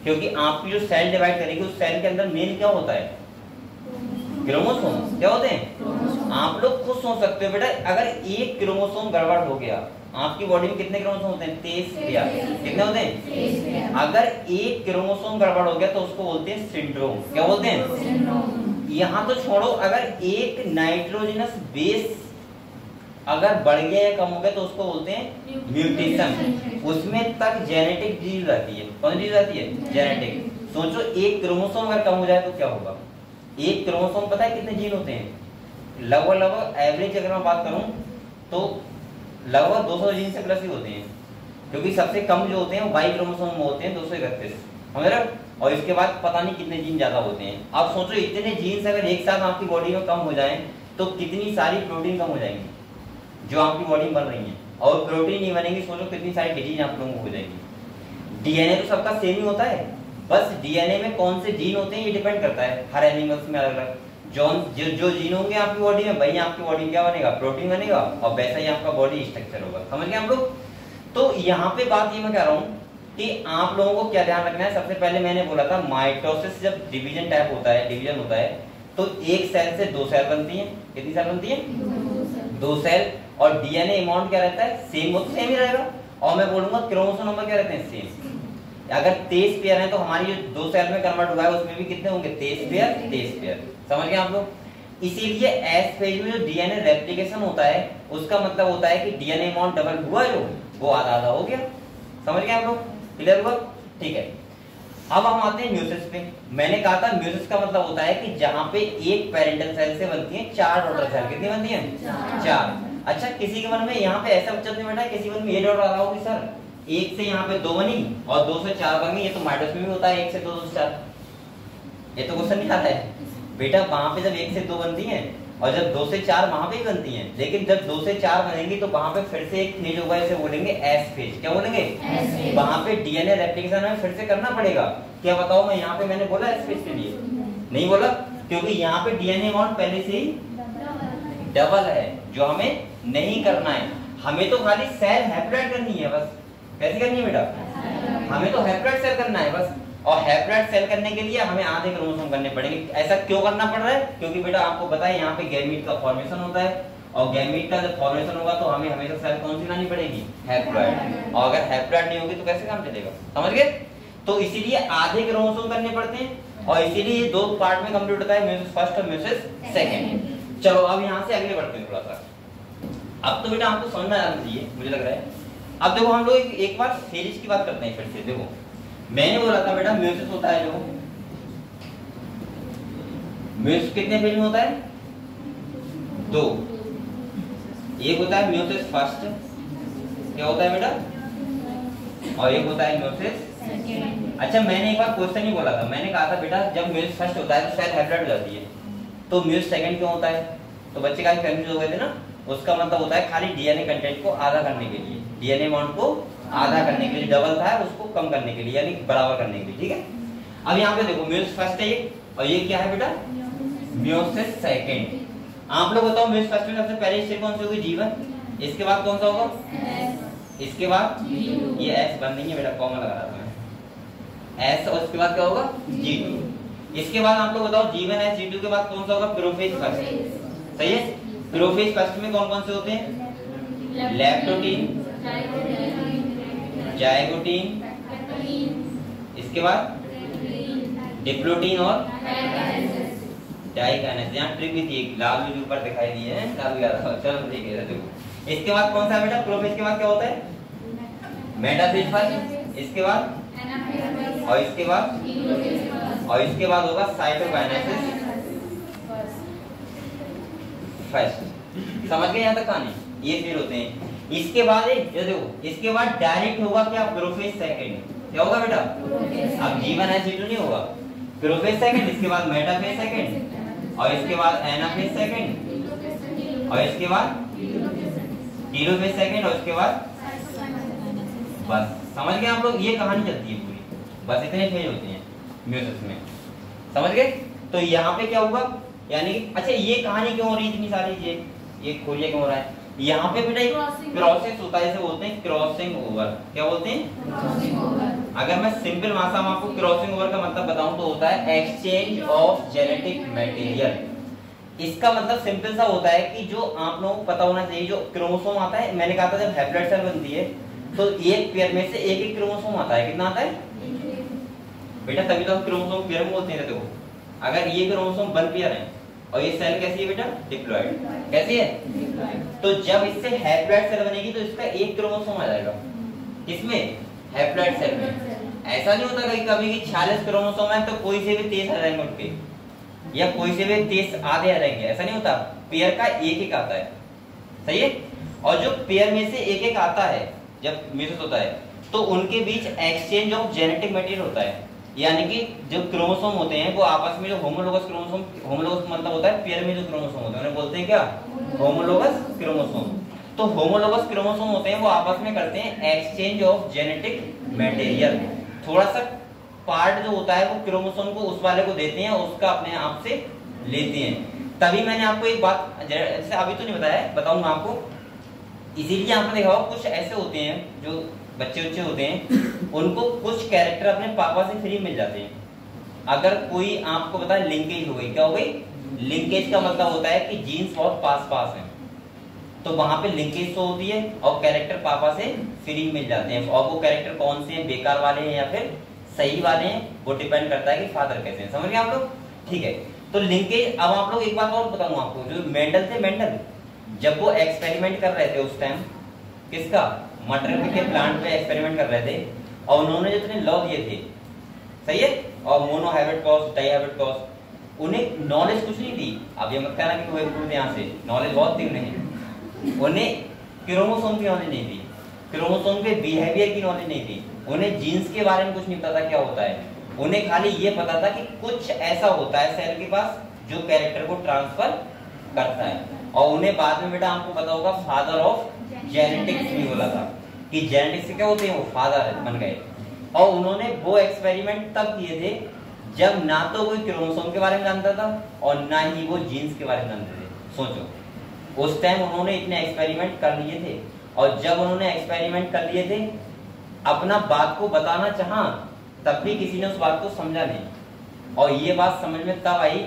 क्योंकि आपकी जो सेल डिवाइड करेगी उस सेल के अंदर मेन क्या होता है? क्रोमोसोम। क्या होते हैं? आप लोग खुद सोच सकते हो बेटा, अगर एक क्रोमोसोम गड़बड़ हो गया, आपकी बॉडी में कितने क्रोमोसोम होते हैं? 23 पेयर। कितने होते हैं? अगर एक क्रोमोसोम गड़बड़ हो गया तो उसको बोलते हैं सिंड्रोम। क्या बोलते हैं? यहाँ तो छोड़ो, अगर एक नाइट्रोजनस बेस अगर बढ़ गया या कम हो गया तो उसको बोलते हैं म्यूटेशन। उसमें तक जेनेटिक डिजीज आती है। कौन डिजीज आती है? जेनेटिक। सोचो एक क्रोमोसोम अगर कम हो जाए तो क्या होगा? एक क्रोमोसोम पता है कितने जीन होते हैं? लगभग एवरेज अगर मैं बात करूं तो लगभग 200 जीन से प्लस ही होते हैं, क्योंकि सबसे कम जो होते हैं वो वाई क्रोमोसोम में होते हैं 231। समझ रहे हो? और इसके बाद पता नहीं कितने जीन ज्यादा होते हैं। आप सोचो इतने जीन्स अगर एक साथ आपकी बॉडी में कम हो जाएं तो कितनी सारी प्रोटीन कम हो जाएंगी जो आपकी बॉडी में बन रही है, और प्रोटीन नहीं बनेगी, सोचो कितनी सारी डिजीज आप लोगों को हो जाएगी। डीएनए तो सबका सेम ही होता है, बस डीएनए में कौन से जीन होते हैं ये डिपेंड करता है हर एनिमल्स में अलग अलग। जो जीन होंगे आपकी बॉडी में वही आपकी बॉडी क्या बनेगा, प्रोटीन बनेगा, और वैसा ही आपका बॉडी स्ट्रक्चर होगा। समझ गए आप लोग? तो यहाँ पे बात ये मैं कह रहा हूँ कि आप लोगों को क्या ध्यान रखना है। सबसे पहले मैंने बोला था माइटोसिस जब डिवीजन टाइप होता है, डिवीजन होता है, तो एक सेल से दो सेल बनती है। कितनी सेल बनती है? दो सेल। और डीएनए अमाउंट क्या रहता है? सेम, वो तो सेम ही रहेगा। और मैं बोलूंगा क्रोमोसोम नंबर क्या रहते हैं? सेम। अगर 23 पेयर है तो हमारी जो दो सेल में कन्वर्ट हुआ है उसमें भी कितने होंगे? 23 पेयर, 23 पेयर। समझ गए आप लोग? इसीलिए एस फेज में जो डीएनए रेप्लिकेशन होता है उसका मतलब होता है कि डीएनए अमाउंट डबल हुआ जो वो आधा आधा हो गया। समझ गए आप लोग? क्लियर हुआ? ठीक है। अब हम आते हैं म्यूसिस पे। मैंने कहा था म्यूसिस का मतलब होता है कि जहां पे एक पेरेंटल सेल से बनती है 4 डॉटर सेल। कितनी बनती है? 4। अच्छा, किसी के मन में यहाँ पे ऐसा बच्चा नहीं बैठा है, किसी के मन में ये डाउट आ रहा होगा कि सर एक से यहाँ पे 2 बनी और 2 से 4 बन गई, ये तो माइटोसिस में भी होता है 1 से 2, 2 से 4। ये तो क्वेश्चन नहीं आता है बेटा। वहां पे जब 1 से 2 बनती है और जब 2 से 4 वहां पे ही बनती हैं, लेकिन जब 2 से 4 बनेंगी तो वहां पे फिर से एक फेज होगा, इसे बोलेंगे एस फेज। क्या बोलेंगे? वहां पे डीएनए रेप्लिकेशन हमें फिर से करना पड़ेगा। क्या बताओ मैं यहाँ पे मैंने बोला एस फेज के लिए? नहीं बोला, क्योंकि यहाँ पे डीएनए अमाउंट पहले से ही डबल है, जो हमें नहीं करना है। हमें तो खाली सेल हैप्लॉइड करनी है बस। कैसे करनी है बेटा? हमें तो हैप्लॉइड सेल करना है बस, और हैप्लॉइड सेल करने के लिए हमें आधे क्रोमोसोम करने पड़ेंगे। ऐसा क्यों करना पड़ रहा है? क्योंकि बेटा आपको पता है यहाँ पे गैमीट का फॉर्मेशन होता है, और गैमीट का जब फॉर्मेशन होगा तो हमें हमेशा सेल कौन सी लानी पड़ेगी? हैप्लॉइड। और अगर हैप्लॉइड नहीं होगी तो कैसे काम चलेगा? समझ गए? तो इसीलिए आधे क्रोमोसोम करने पड़ते हैं, और इसीलिए दो पार्ट में कंप्लीट होता है, म्यूसिस फर्स्ट और म्यूसिस सेकंड। चलो अब यहाँ से आगे बढ़ते हैं थोड़ा सा। अब तो बेटा आपको समझ में आना चाहिए मुझे लग रहा है। अब देखो हम लोग एक बार फेज की बात करते हैं फिर से। देखो मैंने बोला था बेटा म्यूसिस होता है, जो म्यूसिस कितने फेज में होता है? 2। एक होता है म्यूसिस फर्स्ट, क्या होता है बेटा? और एक होता है म्यूसिस सेकंड। अच्छा, मैंने एक बार क्वेश्चन ही बोला था, मैंने कहा था बेटा जब म्यूसिस फर्स्ट होता है तो सेल हैप्लॉइड हो जाती है, तो म्यूसिस सेकंड क्यों होता है? तो बच्चे काफी कंफ्यूज हो गए थे ना। उसका मतलब होता है खाली डीएनए कंटेंट को आधा करने के लिए, डीएनए अमाउंट को आधा करने के लिए, डबल था उसको कम करने के लिए, यानी बराबर करने के लिए। ठीक है। अब यहाँ पे देखो म्यूसिस फर्स्ट है ये, और ये क्या है बेटा? Meiosis second. आप लोग बताओ म्यूसिस फर्स्ट में सबसे पहले स्टेप कौन सी होगी? G1। इसके बाद कौन सा होगा? S। इसके बाद ये S बन नहीं है बेटा, कॉमा लगा रहा था मैं, S। और इसके बाद क्या होगा? G2। इसके बाद आप लोग बताओ G1 S G2 के बाद कौन सा होगा? Prophase first. सही है। प्रोफेज फर्स्ट में कौन कौन से होते हैं? लैक्टोटीन, जाइगोटीन, इसके बाद डिप्लोटीन और डाइकाइनेसिस। यहाँ ट्रिक भी थी, लाल भी ऊपर दिखाई दिए हैं, लाल भी आता है। चलो ठीक है। देखो इसके बाद कौन सा है बेटा? प्रोफेज के बाद क्या होता है? Metaphase first. इसके बाद और इसके बाद होगा साइटोकाइनेसिस फर्स्ट। समझ गए यहाँ तक कहानी? ये फिर होते हैं। इसके बाद ये देखो, इसके बाद डायरेक्ट होगा क्या? Prophase second. क्या होगा बेटा? अब G1 है G2 नहीं होगा, प्रोफेज सेकंड। इसके बाद मेटाफेज सेकंड, और इसके बाद एनाफेज सेकंड, और इसके बाद टीलोफेज सेकंड, और इसके बाद बस। समझ गए आप लोग? ये कहानी चलती है पूरी, बस इतने फेज होते हैं म्यूसिस में। समझ गए? तो यहाँ पे क्या होगा, यानी अच्छा ये कहानी क्यों हो रही है इतनी सारी? ये खोलिए क्यों हो रहा है? यहाँ पे बेटा क्रॉसिंग होता है, इसे बोलते हैं क्रॉसिंग ओवर। क्या बोलते हैं? Crossing over. अगर मैं सिंपल भाषा में आपको क्रॉसिंग ओवर का मतलब बताऊं तो होता है एक्सचेंज ऑफ जेनेटिक मटेरियल। इसका मतलब सिंपल सा होता है कि जो आप लोगों को पता होना चाहिए, जो क्रोमोसोम आता है, मैंने कहा था जब हैप्लॉइड सेल बनती है तो एक पेयर में से एक एक क्रोमोसोम आता है। कितना आता है बेटा? तभी तो हम क्रोमोसोम पेयर में बोलते हैं। देखो अगर ये क्रोमोसोम 1 पेयर है और ये सेल कैसी है बेटा? डिप्लॉइड। कैसी है? तो जब इससे हैप्लॉइड सेल बनेगी तो इसका एक क्रोमोसोम आ जाएगा। किसमें? हैप्लॉइड सेल में। ऐसा नहीं होता कभी कि 46 क्रोमोसोम है तो कोई से भी 23 आ जाएंगे उठ के, या कोई से भी 23 आधे आ जाएंगे, ऐसा नहीं होता। पेयर का एक एक आता है। सही है। और जो पेयर में से एक एक आता है जब म्यूसिस होता है तो उनके बीच एक्सचेंज ऑफ जेनेटिक मटेरियल होता है। यानी कि जो क्रोमोसोम होते हैं वो आपस में जो होमोलोगस क्रोमोसोम, होमोलोगस मतलब होता है पेयर में जो क्रोमोसोम होते हैं उन्हें बोलते हैं क्या, होमोलोगस क्रोमोसोम। तो होमोलोगस क्रोमोसोम होते हैं वो आपस में करते हैं एक्सचेंज ऑफ जेनेटिक मटेरियल, थोड़ा सा पार्ट जो होता है वो क्रोमोसोम को उस वाले को देते हैं, उसका अपने आप से लेते हैं। तभी मैंने आपको एक बात जैसे अभी तो नहीं बताया, बताऊंगा आपको। इसीलिए आपने देखा होगा कुछ ऐसे होते हैं जो बच्चे होते हैं उनको कुछ कैरेक्टर अपने पापा से फ्री मिल जाते हैं। अगर कोई आपको पता है लिंकेज हो गई, क्या हो गई, लिंकेज का मतलब होता है कि जीन्स बहुत पास हैं, तो वहां पे लिंकेज तो होती है और कैरेक्टर पापा से फ्री मिल जाते हैं। और वो कैरेक्टर कौन से हैं, बेकार वाले हैं या फिर सही वाले हैं, वो डिपेंड करता है कि फादर कैसे हैं। समझ गए आप लोग, ठीक है। तो लिंकेज, अब आप लोग एक बात और बताऊंगा आपको, जो मेंडल थे, मेंडल जब वो एक्सपेरिमेंट कर रहे थे उस टाइम, किसका, मटर के प्लांट पे एक्सपेरिमेंट कर रहे थे, और उन्होंने जितने लॉ दिए थे, सही है, और मोनोहाइब्रिड क्रॉस, डाइहाइब्रिड क्रॉस, उन्हें नॉलेज कुछ नहीं थी। अब ये मत कहना कि वो प्रूव यहाँ से नॉलेज बहुत थी उन्हें क्रोमोसोम की नॉलेज नहीं थी, क्रोमोसोम के बिहेवियर की नॉलेज नहीं थी, उन्हें जीन्स के बारे में कुछ नहीं पता था क्या होता है। उन्हें खाली ये पता था कि कुछ ऐसा होता है सेल के पास जो कैरेक्टर को ट्रांसफर करता है। और उन्हें बाद में बेटा आपको पता होगा फादर ऑफ जेनेटिक्स भी बोला था, कि जेनेटिक्स से क्या होते हैं, वो फादर बन गए। और उन्होंने वो एक्सपेरिमेंट तब किए थे जब ना तो कोई क्रोमोसोम के बारे में जानता था और ना ही वो जीन्स के बारे में जानते थे। सोचो उस टाइम उन्होंने इतने एक्सपेरिमेंट कर लिए थे, और जब उन्होंने एक्सपेरिमेंट कर लिए थे, अपना बात को बताना चाहा, तब भी किसी ने उस बात को समझा नहीं। और ये बात समझ में तब आई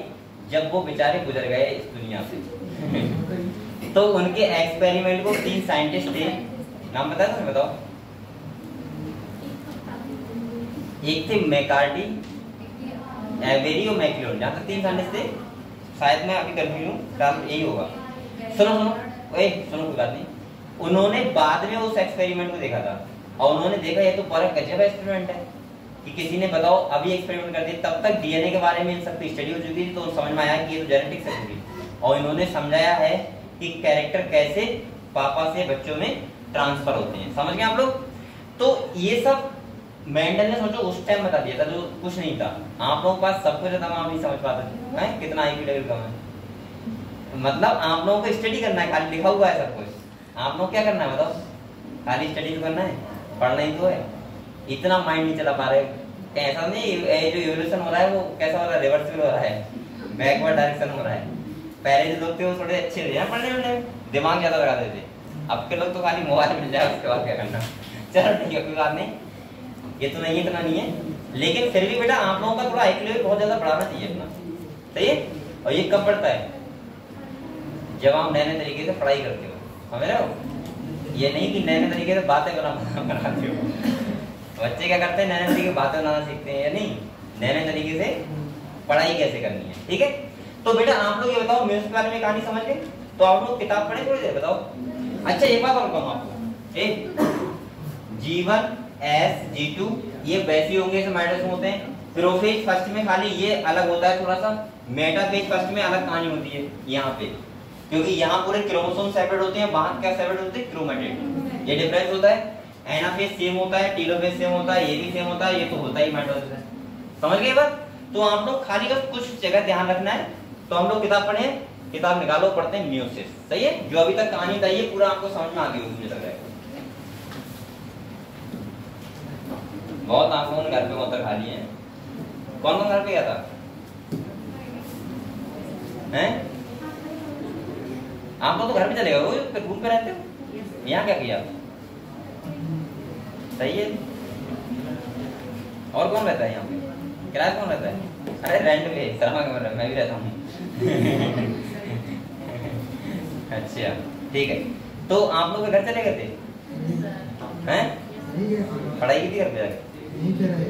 जब वो बेचारे गुजर गए इस दुनिया से। तो उनके एक्सपेरिमेंट को 3 साइंटिस्ट थे, नाम बताया तुम्हें, बताओ। एक थे मैकार्डी, एवेरी और मैक्लियोन, जहां तक 3 साइंटिस्ट थे। शायद मैं अभी कंफ्यूज हूँ, काम यही होगा। सुनो कोई बात नहीं। उन्होंने बाद में उस एक्सपेरिमेंट को देखा था और उन्होंने देखा ये तो बड़ा गजब एक्सपेरिमेंट है, कि किसी ने बताओ अभी एक्सपेरिमेंट कर दिया। तब तक डीएनए के बारे में इन सब की स्टडी हो चुकी थी, तो समझ में आया कि ये तो जेनेटिक्स है पूरी। और इन्होंने समझाया है कि कैरेक्टर कैसे पापा से बच्चों में ट्रांसफर होते हैं। समझ गए आप लोग। तो ये सब मेंडल ने सोचो उस टाइम बता दिया था, जो कुछ नहीं था। आप लोगों के पास सब कुछ है, आप नहीं समझ पाते हैं, कितना आईक्यू लेवल कम है। मतलब आप लोगों को स्टडी करना है, खाली लिखा हुआ है सब कुछ। आप लोग क्या करना है बताओ, खाली स्टडी तो करना है, पढ़ना ही तो है। इतना माइंड नहीं चला पा रहे। ऐसा नहीं जो इवोल्यूशन हो रहा है वो कैसा हो रहा है, रिवर्सिबल हो रहा है, बैकवर्ड डायरेक्शन हो रहा है। पहले जो लोग थे वो थोड़े अच्छे थे ना पढ़ने में, दिमाग ज्यादा लगाते थे। अब के लोग तो खाली मोबाइल मिल जाए उसके बाद क्या करना। चलो ठीक है, कोई बात नहीं, ये तो नहीं, इतना नहीं है। लेकिन फिर भी बेटा आप लोगों का थोड़ा आईक्यू लेवल बहुत ज्यादा बढ़ाना चाहिए अपना, सही है। और ये कब बढ़ता है, जब आप नए नए तरीके से पढ़ाई करते हो, समझ रहे हो। ये नहीं कि नए नए तरीके से बातें बनाते हो। बच्चे क्या करते हैं, नए नए तरीके बातें बनाना सीखते हैं, या नहीं, नए नए तरीके से पढ़ाई कैसे करनी है, ठीक है। तो बेटा आप लोग ये बताओ, म्यूजिक के बारे में कहानी समझ गए, तो आप लोग किताब पढ़े थोड़ी देर, बताओ। अच्छा एक बात और कहूँ आपको, G1 S G2 ये वैसे होंगे जो माइटोसिस होते हैं। प्रोफेज फर्स्ट में खाली ये अलग होता है थोड़ा सा, मेटाफेज फर्स्ट में अलग कहानी होती है यहाँ पे, क्योंकि यहाँ पूरे क्रोमोसोम सेपरेट होते हैं, वहां क्या सेपरेट होते हैं, क्रोमेटिड। ये डिफरेंस होता है। एनाफेज सेम होता है, टीलोफेज सेम होता है, ये भी सेम होता है, ये तो होता ही माइटोसिस है। समझ गए बात। तो आप लोग खाली बस कुछ जगह ध्यान रखना है। तो हम लोग किताब पढ़े, किताब निकालो, पढ़ते हैं म्यूसिस, सही है। जो अभी तक कहानी बताई है पूरा आपको समझ में आ गई होगी मुझे लग रहा है। बहुत आप लोगों ने घर पे बहुत खा लिए हैं। कौन कौन घर पे गया था, हैं? आप लोग तो घर पे चले गए, रूम पे रहते हो, यहाँ क्या किया, सही है। और कौन रहता है यहाँ पे, किराया कौन रहता है? अरे रेंट पे, शर्मा के मैं भी रहता हूँ। अच्छा ठीक है। तो आप लोग घर चले गए थे, हैं? पढ़ाई की थी घर पे जाके,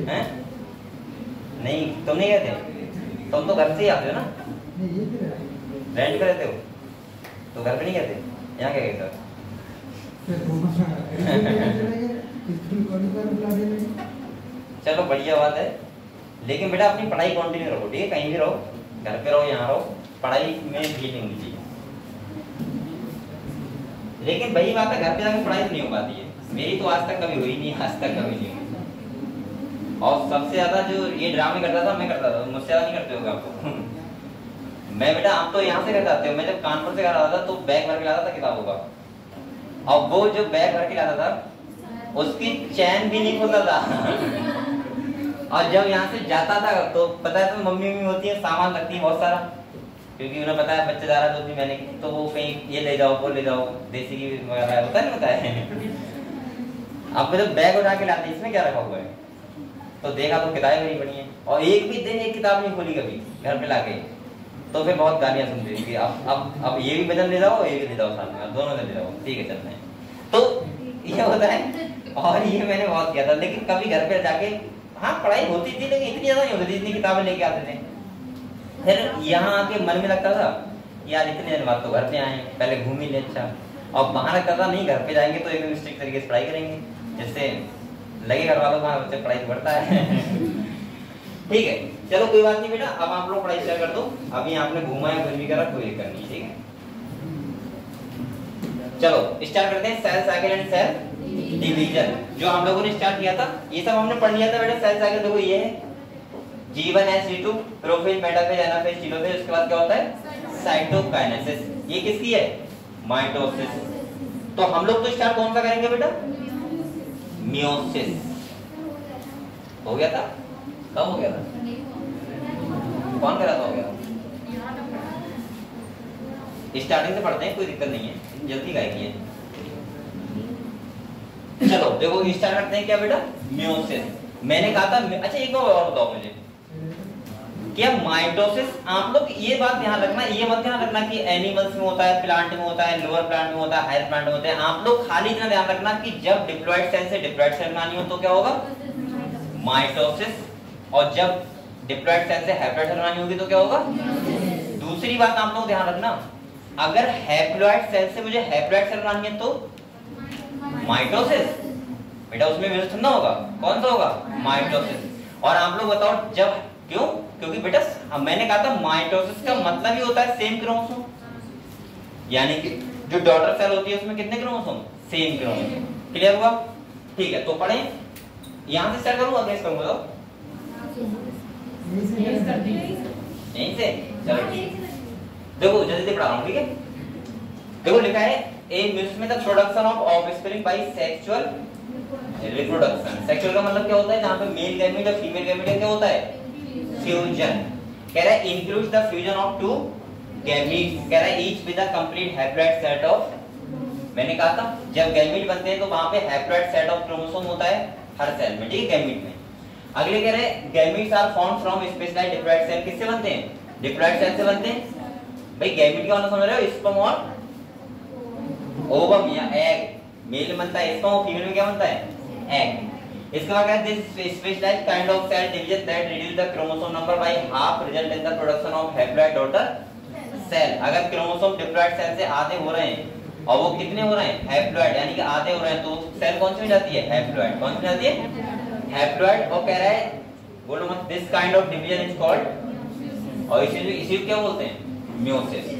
हैं? नहीं तुम नहीं गए थे, तुम तो घर से ही आते हो ना, रेंट पे रहते हो, तो घर पे नहीं गए थे, यहाँ क्या गए थे? चलो बढ़िया बात है। लेकिन बेटा अपनी पढ़ाई कंटिन्यू रखो, ठीक है। कहीं भी रहो, घर पे रहो, यहाँ रहो, पढ़ाई में भी नहीं होनी चाहिए। लेकिन वही बात है, घर पे जाकर पढ़ाई नहीं हो पाती है। मेरी तो आज तक कभी हुई नहीं, आज तक कभी नहीं हुई। और सबसे ज्यादा जो ये ड्रामे करता था मैं करता था, मुझसे ज्यादा नहीं करते होगे आपको। मैं बेटा आप तो यहाँ से कर जाते हो, मैं जब कानपुर से कर रहा था तो बैग भर के लाता था किताबों का, और वो जो बैग भर के लाता था उसकी चैन भी नहीं खुलता था। और जब यहाँ से जाता था तो पता है तो मम्मी होती है, सामान रखती है बहुत सारा, क्योंकि उन्हें पता है बच्चे जा रहा है 2-3 महीने की, तो वो कहीं ये ले जाओ वो ले जाओ, देसी की वगैरह होता नहीं होता है। अब जब बैग उठा के लाते इसमें क्या रखा हुआ है, तो देखा तो किताबें भरी पड़ी हैं, और एक भी दिन एक किताब नहीं खोली कभी घर पे लाके, तो फिर बहुत गालियां सुनती थी कि अब ये भी वजन ले जाओ ये भी ले जाओ, सामने दोनों ले जाओ, ठीक है चलना है। तो ये होता है, और ये मैंने बहुत किया था, लेकिन कभी घर पे जाके हाँ पढ़ाई होती थी लेकिन इतनी ज्यादा नहीं होती थी, इतनी किताबें लेके आते थे। फिर यहाँ आके मन में लगता था यार इतने दिन बाद तो घर पे आए, पहले घूम ही ले, अच्छा। और वहां लगता था नहीं घर पे जाएंगे तो एकदम स्ट्रिक्ट तरीके से पढ़ाई करेंगे, जिससे लगे घर वालों का बच्चे पढ़ाई बढ़ता है। ठीक है चलो कोई बात नहीं बेटा, अब आप लोग पढ़ाई स्टार्ट कर दो, अभी आपने घुमाया कुछ भी करा कोई दिक्कत नहीं, ठीक है। चलो स्टार्ट करते हैं cell cycle and cell division, जो हम लोगों ने स्टार्ट किया था, ये सब हमने पढ़ लिया था बेटा। सेल साइकिल देखो ये है G1S G2 prophase metaphase anaphase telophase, उसके बाद क्या होता है साइटोकाइनेसिस, ये किसकी है माइटोसिस। तो हम लोग तो स्टार्ट कौन सा करेंगे बेटा मियोसिस। हो गया था, कब हो गया था, कौन करा था, हो गया स्टार्टिंग से पढ़ते हैं कोई दिक्कत नहीं है, जल्दी गाएगी है। चलो देखो स्टार्ट करते हैं क्या बेटा मियोसिस। मैंने कहा था, अच्छा एक बार और बताओ मुझे क्या माइटोसिस, आप लोग ये बात ध्यान रखना, ये मत ध्यान रखना कि एनिमल्स में होता है, प्लांट में होता है, लोअर प्लांट में होता है, हायर प्लांट में होता है। आप लोग खाली इतना ध्यान रखना कि जब डिप्लॉयड सेल से डिप्लॉयड सेल बनानी हो तो क्या होगा माइटोसिस, और जब डिप्लॉयड सेल से हैप्लॉयड सेल बनानी होगी तो क्या होगा। दूसरी बात आप लोग ध्यान रखना, अगर हैप्लॉयड सेल से मुझे हैप्लॉयड सेल बनानी है तो माइटोसिस, बेटा उसमें विरोध ना होगा, कौन सा होगा माइटोसिस। और आप लोग बताओ जब, क्यों, क्योंकि बेटा मैंने कहा था माइटोसिस का मतलब ही होता है सेम क्रोमोसोम, यानी कि जो डॉटर सेल होती है उसमें कितने क्रोमोसोम, सेम क्रोमोसोम। क्लियर हुआ, ठीक है। तो पढ़े यहां से स्टार्ट करूं, अगेंस्ट करूंगा तो यहीं से, चलो देखो जल्दी से पढ़ा रहा हूं, ठीक है। देखो लिखा है ए म्यूसिस में the production of offspring by sexual reproduction. Sexual का मतलब क्या होता है, जहां पे मेल गैमेट और फीमेल गैमेट क्या होता है फ्यूजन। कह रहा है includes the fusion of two gametes, कह रहा है each with a complete haploid set of, मैंने कहा था जब गैमेट बनते हैं तो वहां पे हैप्लॉइड सेट ऑफ क्रोमोसोम होता है हर सेल में, ठीक है गैमेट में। अगले कह रहे हैं gametes are formed from specialized diploid cell, किससे बनते हैं डिप्लॉयड सेल से बनते हैं। भाई गैमेट का मतलब समझ रहे हो, स्पर्म और ओवम या एग, मेल में बनता है स्पर्म और फीमेल में क्या बनता है एग। इसका मतलब है this specialized kind of cell division that reduce the chromosome number by half result in the production of haploid daughter cell. अगर क्रोमोसोम डिप्लॉयड सेल से आधे हो रहे हैं और वो कितने हो रहे हैं हैप्लॉइड, यानी कि आधे हो रहे हैं, तो सेल कौन सी हो जाती है हैप्लॉइड, कौन सी जाती है हैप्लॉइड। और कह रहा है बोलो मत this kind of division is called, और इसी को क्या बोलते हैं मियोसिस।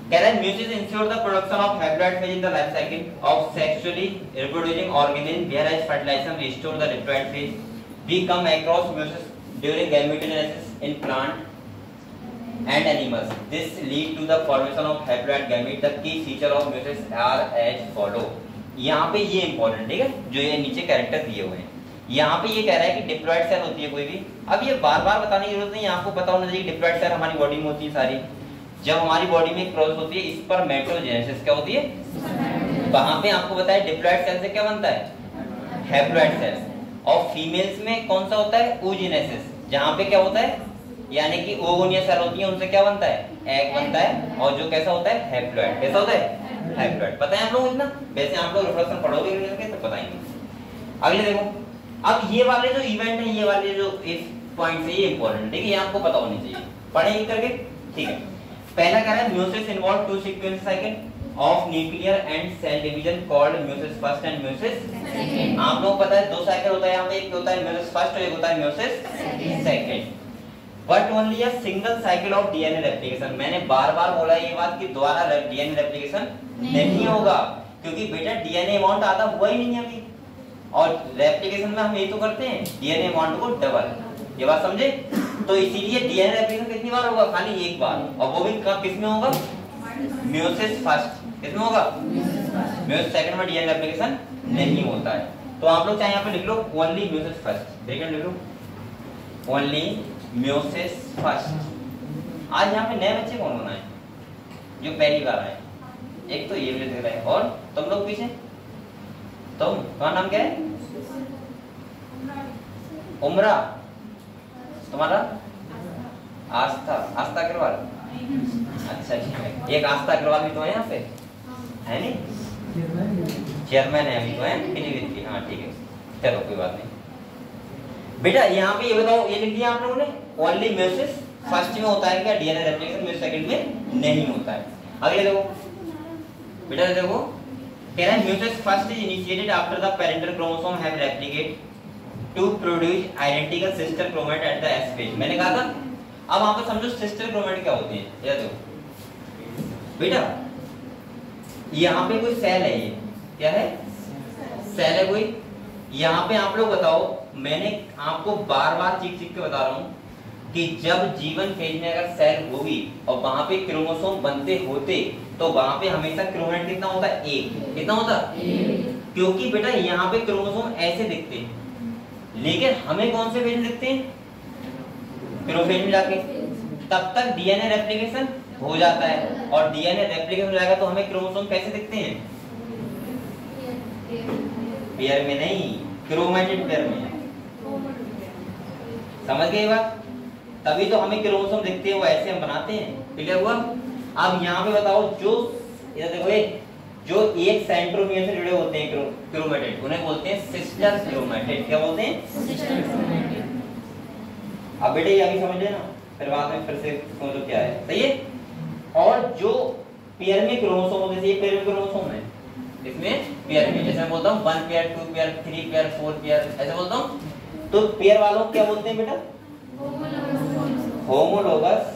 कह रहा है meiosis ensure the production of haploid phase in the life cycle of sexually reproducing organism whereas fertilization restore the diploid phase. We come across meiosis during gametogenesis in plant and animals, this lead to the formation of haploid gamete. The key feature of meiosis are as follow. यहाँ पे ये important, ठीक है, जो ये नीचे character दिए हुए हैं, यहाँ पे ये कह रहा है कि डिप्लॉयड सेल होती है कोई भी, अब ये बार बार बताने की जरूरत नहीं, आपको पता होना चाहिए डिप्लॉयड सेल हमारी बॉडी में होती है सारी। जब हमारी बॉडी में प्रोसेस होती है स्पर्मेटोजेनेसिस, क्या होती है, वहां पे आपको बताया डिप्लॉयड सेल से क्या बनता है हैप्लॉइड सेल, और फीमेल्स में कौन सा होता है oogenesis, जहां पे क्या होता है यानी कि ओगोनिया सेल होती है, उनसे क्या बनता है एग बनता है, और जो कैसा होता है हैप्लॉइड, कैसा होता है हैप्लॉइड। पता है आप लोगों को इतना, वैसे आप लोग रिफ्रेशन पढ़ोगे तो बताएंगे। अगले देखो, अब ये वाले जो इवेंट है, ये वाले जो इस पॉइंट से ये इंपॉर्टेंट है, ये आपको पता होनी चाहिए, पढ़ेंगे करके, ठीक है। पहला कह रहा है meiosis involve two sequence cycle of nuclear and cell division called meiosis first and meiosis second. आप लोगों को पता है दो साइकिल होता है, यहाँ पे एक होता है म्यूसिस फर्स्ट और एक होता है meiosis second. But only a single cycle of DNA replication. मैंने बार बार बोला ये बात कि दोबारा डीएनए रेप्लिकेशन नहीं होगा, क्योंकि बेटा डीएनए अमाउंट आधा हुआ ही नहीं है अभी, और रेप्लिकेशन में हम ये तो करते हैं डीएनए बॉन्ड को डबल, ये बात समझे? तो इसीलिए डीएनए रेप्लिकेशन कितनी बार होगा? खाली एक बार, और वो भी कब किस में होगा? Meiosis first. किसमें होगा? मियोसिस सेकंड में डीएनए रेप्लिकेशन नहीं होता है। तो आप लोग चाहे यहाँ पे लिख लो ओनली मियोसिस फर्स्ट, ब्रैकेट लिख लो ओनली मियोसिस फर्स्ट। आज यहाँ पे नए बच्चे कौन होना है जो पहली बार आए? एक तो ये मुझे दिख रहा है, और तुम लोग पीछे, तुम्हारा नाम क्या है? उमरा, तुम्हारा? आस्था। आस्था अग्रवाल, अच्छा ठीक है। एक आस्था अग्रवाल भी तो है यहाँ पे, है नहीं? चेयरमैन है अभी तो, है फिलीवित की। हाँ ठीक है, चलो कोई बात नहीं। बेटा यहाँ पे ये बताओ, ये लिख दिया आप लोगों ने ओनली मियोसिस फर्स्ट में होता है क्या डीएनए रेप्लिकेशन, मियोसिस सेकंड में नहीं होता है। अगले देखो बेटा, देखो कह रहा है mutation first is initiated after the parental chromosome have replicate to produce identical sister chromatid at the S phase. मैंने कहा था। अब वहां पर समझो सिस्टर क्रोमेट क्या होती है। ये देखो बेटा, यहाँ पे कोई सेल है, ये क्या है? सेल है कोई। यहाँ पे आप लोग बताओ, मैंने आपको बार बार चीख चीख के बता रहा हूँ कि जब जीवन फेज में अगर सेल होगी और वहां पे क्रोमोसोम बनते होते तो वहां पे हमेशा क्रोमेट कितना होता है? एक। कितना होता? क्योंकि बेटा यहाँ पे क्रोमोसोम ऐसे दिखते हैं, लेकिन हमें कौन से फेज में दिखते हैं? प्रोफेज में जाके। तब तक डीएनए रेप्लिकेशन हो जाता है, और डीएनए रेप्लिकेशन हो जाएगा तो हमें क्रोमोसोम कैसे दिखते हैं? पेयर में नहीं, क्रोमेटिड पेयर में। समझ गए बात? तभी तो हमें क्रोमोसोम दिखते हैं, वो ऐसे हम बनाते हैं। क्लियर हुआ? अब यहाँ पे बताओ, जो ये देखो ये जो एक सेंट्रोमियर से जुड़े होते हैं क्रोमेटिड, उन्हें बोलते हैं सिस्टर क्रोमेटिड। क्या बोलते हैं? Sister chromatid. अब बेटे ये अभी समझ लेना, फिर बाद में फिर से समझो क्या है। सही है? और जो पेयर में क्रोमोसोम होते हैं, ये पेयर में क्रोमोसोम है, इसमें पेयर में, जैसे मैं बोलता हूँ 1 पेयर 2 पेयर 3 पेयर 4 पेयर, ऐसे बोलता हूँ। तो पेयर वालों को क्या बोलते हैं बेटा? Homologous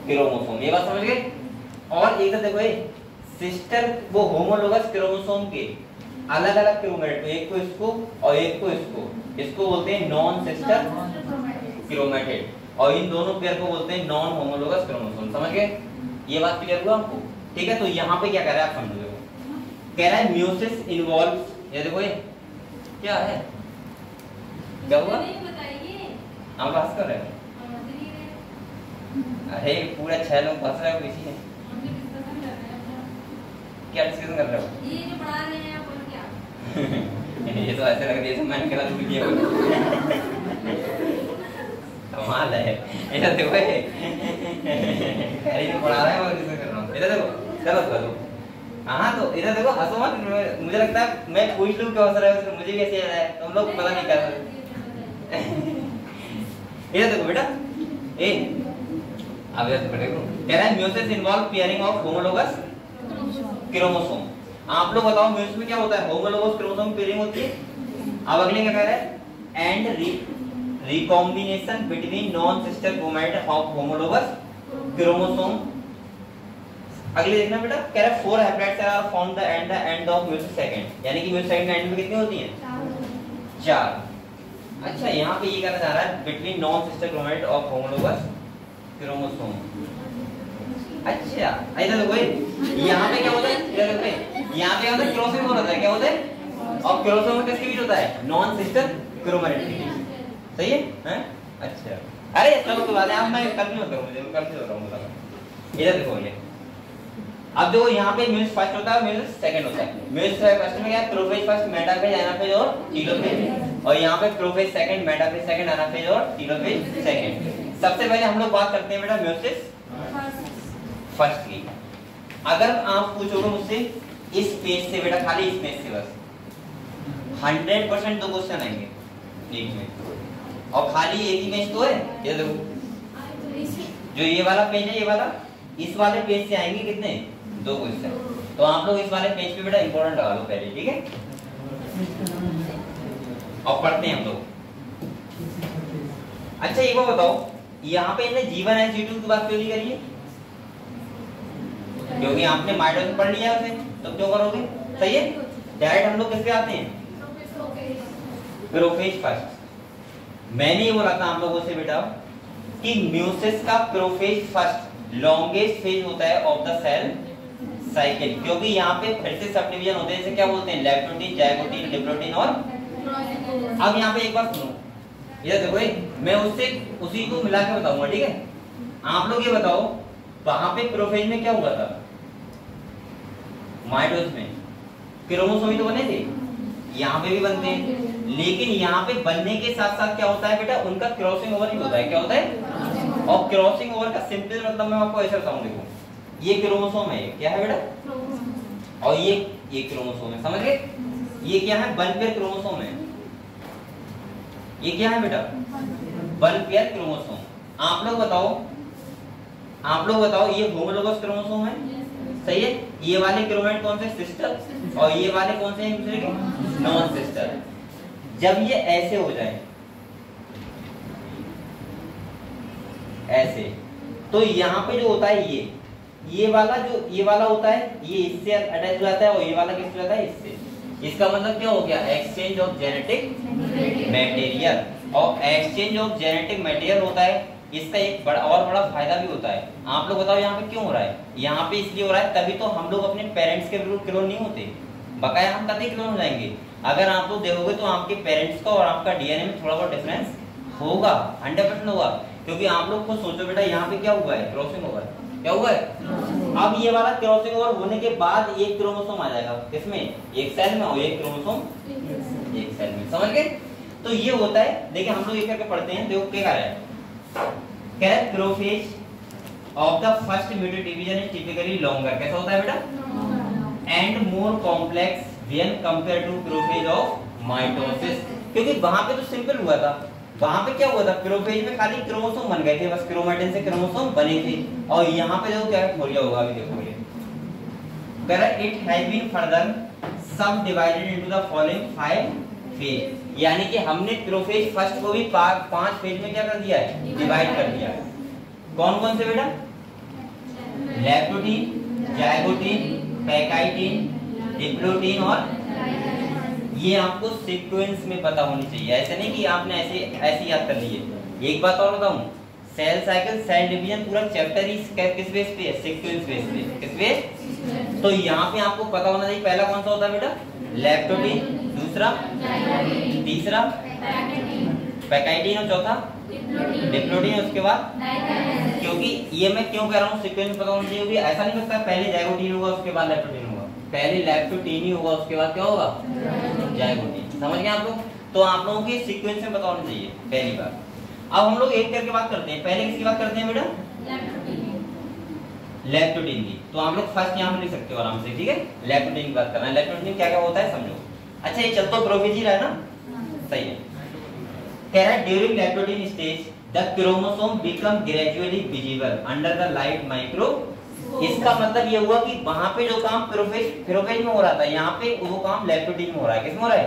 chromosome. ये बात समझ गए? और एक तो देखो ये सिस्टर, वो होमोलोगस क्रोमोसोम के अलग अलग क्रोमेटिड, एक को इसको और एक को इसको बोलते हैं नॉन सिस्टर क्रोमेटिड, और इन दोनों पेयर को बोलते हैं नॉन होमोलोगस क्रोमोसोम। समझ गए? ये बात क्लियर हुआ आपको? ठीक है। तो यहाँ पे क्या कह रहा है आप समझो। कह रहा है म्यूसिस इन्वॉल्व, ये देखो ये क्या है? क्या हुआ? आप बात कर रहे हो? अरे पूरा 6 लोग फंस रहे हो किसी में। क्या डिस्कशन कर रहे हो? ये जो पढ़ा रहे हैं आप, और क्या? ये तो ऐसे लग रही है मैंने कहा शुरू किया कमाल है। इधर देखो, ये पढ़ा रहा है और डिस्कशन कर रहा हूँ। इधर देखो, चलो चलो। हाँ तो इधर देखो, हंसो मत। मुझे लगता है मैं पूछ लूँ क्यों हंस रहे हो, मुझे भी ऐसे आ रहा है, तुम लोग पता नहीं कर रहे। इधर देखो बेटा, ए अब इधर देखो, कह रहा है meiosis involve pairing of homologous chromosome. आप लोग बताओ म्यूसिस में क्या होता है? होमोलोगस क्रोमोसोम पेयरिंग होती है। अब अगले क्या कह रहा है? And recombination between non sister chromatid of homologous chromosome. अगले देखना बेटा, कह रहा है 4 haploids are formed at the end of meiosis second, यानी कि म्यूसिस सेकंड एंड में कितनी होती हैं? 4। अच्छा, यहाँ पे ये कहना चाह रहा है between non sister chromatid of homologous chromosome. अच्छा ऐसा देखो, यहाँ पे क्या होता है? इधर देखो, यहाँ पे होता है क्रोमोसोम होता है। क्या होता है? और क्रोमोसोम में किसके बीच होता है? नॉन सिस्टर क्रोमेटिड के बीच। सही है? हैं? अच्छा, अरे चलो तो बात है, अब मैं कंफ्यूज हो रहा हूँ, मुझे कंफ्यूज हो रहा हूँ। इधर देखो ये, अब देखो यहाँ पे म्यूसिस फर्स्ट होता है, म्यूसिस सेकंड होता है। म्यूसिस फर्स्ट में क्या है? प्रोफेज फर्स्ट, मेटाफेज, एनाफेज और टेलोफेज। और यहाँ पे prophase second, metaphase second, anaphase और टेलोफेज सेकंड। सबसे पहले हम लोग बात करते हैं बेटा म्यूसिस फर्स्ट की। अगर आप पूछोगे मुझसे इस पेज से बेटा, खाली इस पेज से बस 100% 2 क्वेश्चन आएंगे एक में, और खाली एक ही पेज तो है। ये देखो, जो ये वाला पेज है, ये वाला, इस वाले पेज से आएंगे कितने? 2 क्वेश्चन। तो आप लोग इस वाले पेज पे बेटा इंपॉर्टेंट लगा लो पहले, ठीक है? और पढ़ते हैं हम लोग। अच्छा एक बात बताओ, यहाँ पे इन्हें G1 और G2 की बात क्यों नहीं करी है? क्योंकि आपने माइटोसिस पढ़ लिया उसे, तो क्यों करोगे? सही है? डायरेक्ट हम लोग किसके आते हैं, प्रोफेज फर्स्ट। मैंने ये बोला था आप लोगों से बेटा कि म्यूसिस का प्रोफेज फर्स्ट लॉन्गेस्ट फेज होता है ऑफ द सेल साइकिल, क्योंकि यहाँ पे फिर से सब डिवीजन होते हैं, जैसे क्या बोलते हैं, लैक्टोटीन, जाइगोटीन, डिप्लोटीन और। अब यहाँ पे एक बात सुनो, ये देखो मैं उससे उसी को मिला के बताऊंगा, ठीक है। आप लोग ये बताओ वहां पे प्रोफेज में क्या हुआ था, माइटोसिस में क्रोमोसोम ही तो बने थे, यहाँ पे भी बनते हैं, लेकिन यहाँ पे बनने के साथ साथ क्या होता है बेटा, उनका क्रॉसिंग ओवर ही होता है। क्या होता है, और क्रॉसिंग ओवर का सिंपल मतलब मैं आपको ऐसे बताऊं, देखो ये क्रोमोसोम है, क्या है बेटा, और ये क्रोमोसोम है, समझ गए। ये क्या है, वन पेयर क्रोमोसोम है, ये क्या है बेटा, वन पेयर क्रोमोसोम। आप लोग बताओ ये होमोलोगस क्रोमोसोम है, सही है। ये वाले क्रोमेट कौन से, सिस्टर, और ये वाले कौन से एक दूसरे के, नॉन सिस्टर। जब ये ऐसे हो जाए, ऐसे, तो यहाँ पे जो होता है ये वाला होता है, ये इससे अटैच हो जाता है, और ये वाला किससे जाता है, इससे। इसका मतलब क्या हो गया, एक्सचेंज ऑफ जेनेटिक मटेरियल। और एक्सचेंज ऑफ जेनेटिक मटेरियल होता है, इसका एक बड़ा फायदा भी होता है। आप लोग बताओ यहाँ पे क्यों हो रहा है, यहाँ पे इसलिए हो रहा है, तभी तो हम लोग अपने पेरेंट्स के बिल्कुल क्लोन नहीं होते, बकाया हम कतई क्लोन हो जाएंगे। अगर आप लोग देखोगे तो आपके पेरेंट्स का और आपका डीएनए में थोड़ा बहुत डिफरेंस होगा, 100% होगा, क्योंकि आप लोग खुद सोचो बेटा, यहाँ पे क्या हुआ है, क्रॉसिंग ओवर, क्या हुआ है। अब ये वाला क्रॉसिंग ओवर होने के बाद एक क्रोमोसोम आ जाएगा, किसमें, एक सेल में, और एक क्रोमोसोम एक सेल में, समझ गए। तो ये होता है, देखिए हम लोग एक करके पढ़ते हैं, देखो क्या कह रहा है, कह रहा है prophase of the first meiotic division is typically longer, कैसा होता है बेटा, and more complex when compare to prophase of mitosis. क्योंकि वहां पे तो सिंपल हुआ था, वहां पे क्या हुआ था, प्रोफेज में खाली क्रोमोसोम बन गए थे, बस क्रोमैटिन से क्रोमोसोम बने थे। और यहाँ पे देखो क्या हो गया होगा, अभी देखो ये कह रहा है, इट हैज बीन फर्दर सब divided into the following 5 phase, यानी कि हमने प्रोफेज फर्स्ट को भी 5 फेज में क्या कर दिया है, डिवाइड कर दिया है। कौन कौन से बेटा, लैक्टोटीन, जाइगोटीन, पैकाइटीन, डिप्लोटीन, और ये आपको सीक्वेंस में पता होनी चाहिए, ऐसे नहीं कि आपने ऐसे याद कर लिए। एक बात और बताऊं, सेल साइकिल, सेल डिवीजन पूरा चैप्टर ही किस बेस पे है, सीक्वेंस बेस पे, किस बेस। तो यहाँ पे आपको पता होना चाहिए, पहला कौन सा होता है बेटा, लैक्टोटीन, दूसरा, तीसरा पैकाइटीन, और चौथा डिप्लोटीन, उसके बाद। क्योंकि ये मैं क्यों कह रहा हूँ सीक्वेंस में पता होना चाहिए, क्योंकि ऐसा नहीं लगता पहले जाइगोटीन होगा उसके बाद लैक्टोटीन होगा, पहले लैक्टोटीन ही होगा उसके बाद क्या होगा, जाइगोटीन, समझ गए आप लोग। तो आप लोगों के सीक्वेंस में पता होना चाहिए, पहली बात। अब हम लोग एक करके बात करते हैं, पहले किसकी बात करते हैं बेटा, लैक्टोटीन की। तो आप लोग फर्स्ट यहाँ पे लिख सकते हो आराम से, ठीक है, लैक्टोटीन की बात करना है। लैक्टोटीन क्या क्या होता है समझो। अच्छा ये चल तो प्रोफेज ही रहा है ना, सही है। कह रहा है during leptotene stage the chromosome become gradually visible under the light micro. इसका मतलब ये हुआ कि वहां पे जो काम प्रोफेज में हो रहा था, यहाँ पे वो काम लैक्टोटीन में हो रहा है। किसमें हो रहा है,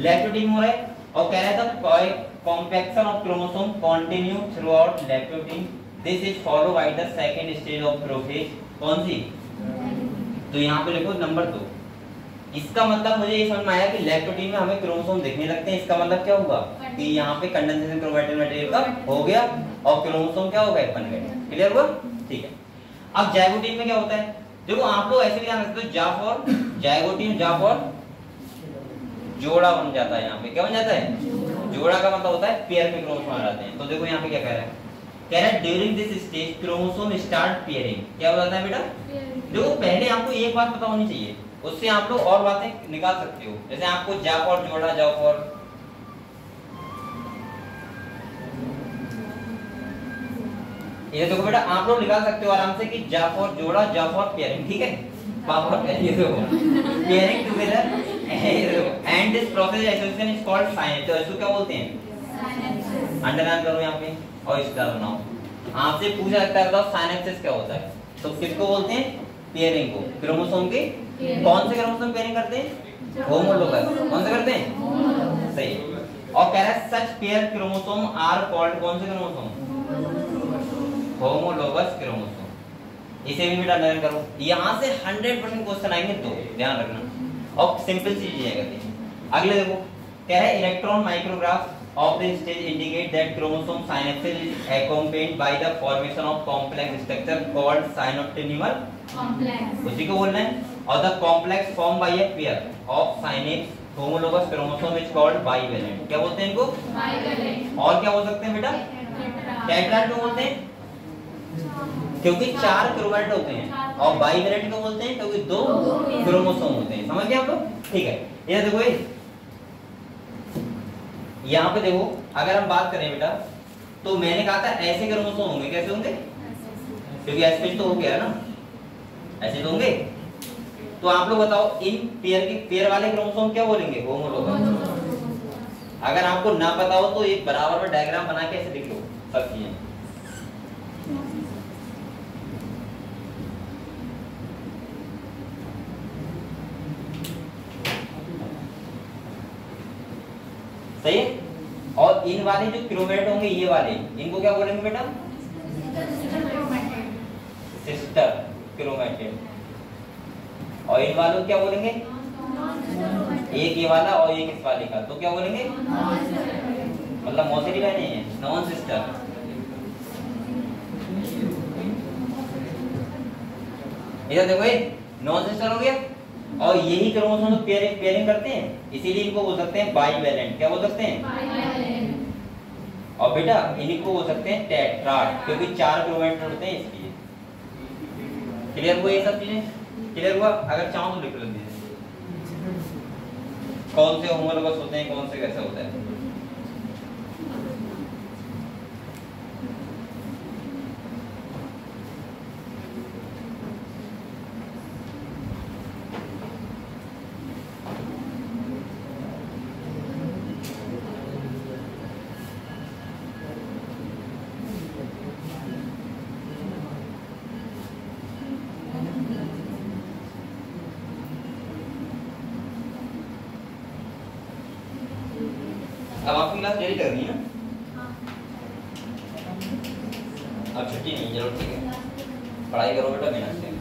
लैक्टोटीन में हो रहा है। और कह रहा है compaction of chromosome continue throughout leptotene, this is follow by the second stage of prophase. कौन सी, तो यहाँ पे लिखो नंबर 2। इसका मतलब मुझे ये समझ में आया कि लैक्टोटीन में हमें क्रोमोसोम दिखने लगते हैं। इसका मतलब क्या हुआ कि यहाँ पे कंडेंसेशन क्रोमैटिन मटेरियल का हो गया और क्रोमोसोम क्या हो गए, बन गए। क्लियर हुआ, ठीक है। अब जाइगोटीन में क्या होता है, देखो आप लोग ऐसे भी ध्यान रखते हो, जा फॉर जाइगोटीन, जा फॉर जोड़ा बन जाता है। यहाँ पे क्या बन जाता है, जोड़ा का मतलब होता है पेयर में क्रोमोसोम आ जाते हैं। तो देखो यहाँ पे क्या कह रहा है, कह रहा है during this stage chromosome start pairing. क्या बताता है बेटा, देखो पहले आपको एक बात पता होनी चाहिए, उससे आप लोग और बातें निकाल सकते हो। जैसे आपको जा फॉर जोड़ा, जा फॉर, ये देखो बेटा आप लोग निकाल सकते हो आराम से कि जा फॉर जोड़ा, जा फॉर पेयरिंग, ठीक है। ये देखो pairing together and this process association is called synapse. तो इसको क्या बोलते हैं, अंडरलाइन करो यहाँ पे और स्टार बनाओ। आपसे पूछा जाता है बताओ साइनेप्सिस क्या होता है, तो किसको बोलते हैं, पेयरिंग को। क्रोमोसोम के कौन से क्रोमोसोम पेयरिंग करते हैं, होमोलोगस। कौन से करते हैं, सही। और कह रहा है सच पेयर क्रोमोसोम आर कॉल्ड, कौन से क्रोमोसोम, होमोलोगस क्रोमोसोम। इसे भी बेटा लर्न करो, यहाँ से 100% क्वेश्चन आएंगे, तो ध्यान रखना। और सिंपल सी चीजें कहते हैं। अगले देखो क्या है, electron micrograph of the stage indicate that chromosome synapses is accompanied by the formation of complex structure called synaptonemal complex, उसी को बोलना है। और the complex formed by a pair of synapse homologous chromosome is called bivalent, क्या बोलते हैं इनको? bivalent। और क्या बोल सकते हैं बेटा? टेट्राड क्यों बोलते हैं? क्योंकि 4 क्रोमैटिड होते हैं। और बाइवेलेंट क्यों बोलते हैं? क्योंकि 2 क्रोमोसोम होते हैं। समझ गए आप लोग? ठीक है, ये देखो ये यहाँ पे देखो, अगर हम बात करें बेटा तो मैंने कहा था ऐसे क्रोमोसोम होंगे, कैसे होंगे? क्योंकि ऐसे तो हो गया ना, ऐसे तो होंगे। तो आप लोग बताओ इन पेयर वाले क्रोमोसोम क्या बोलेंगे? होमोलोगस। अगर आपको ना पता हो तो एक बराबर में डायग्राम बना के ऐसे लिख लो सब चीजें। सही है। और इन वाले जो क्रोमैटिड होंगे ये वाले, इनको क्या बोलेंगे बेटा? Sister chromatid. और इन वालों क्या बोलेंगे? एक ये वाला और एक इस वाले का, तो क्या बोलेंगे? मतलब मौसेरी बहने हैं, नॉन सिस्टर। इधर देखो ये नॉन सिस्टर हो गया। और यही क्रोमोसोम तो पेयरिंग करते हैं, इसीलिए इनको बोल सकते हैं बाइवेलेंट। क्या बोल सकते हैं? बाइवेलेंट। और बेटा इनको बोल सकते हैं टेट्राड, क्योंकि 4 क्रोमैटिड होते हैं इसलिए। क्लियर हुआ ये सब चीजें? क्लियर हुआ? अगर चाहो तो लिख लीजिए कौन से होमोलोगस होते हैं, कौन से कैसे होता है। अब आपकी क्लास डेली करनी है ना? अब छुट्टी नहीं, चलो ठीक है, पढ़ाई करो बेटा मेहनत से।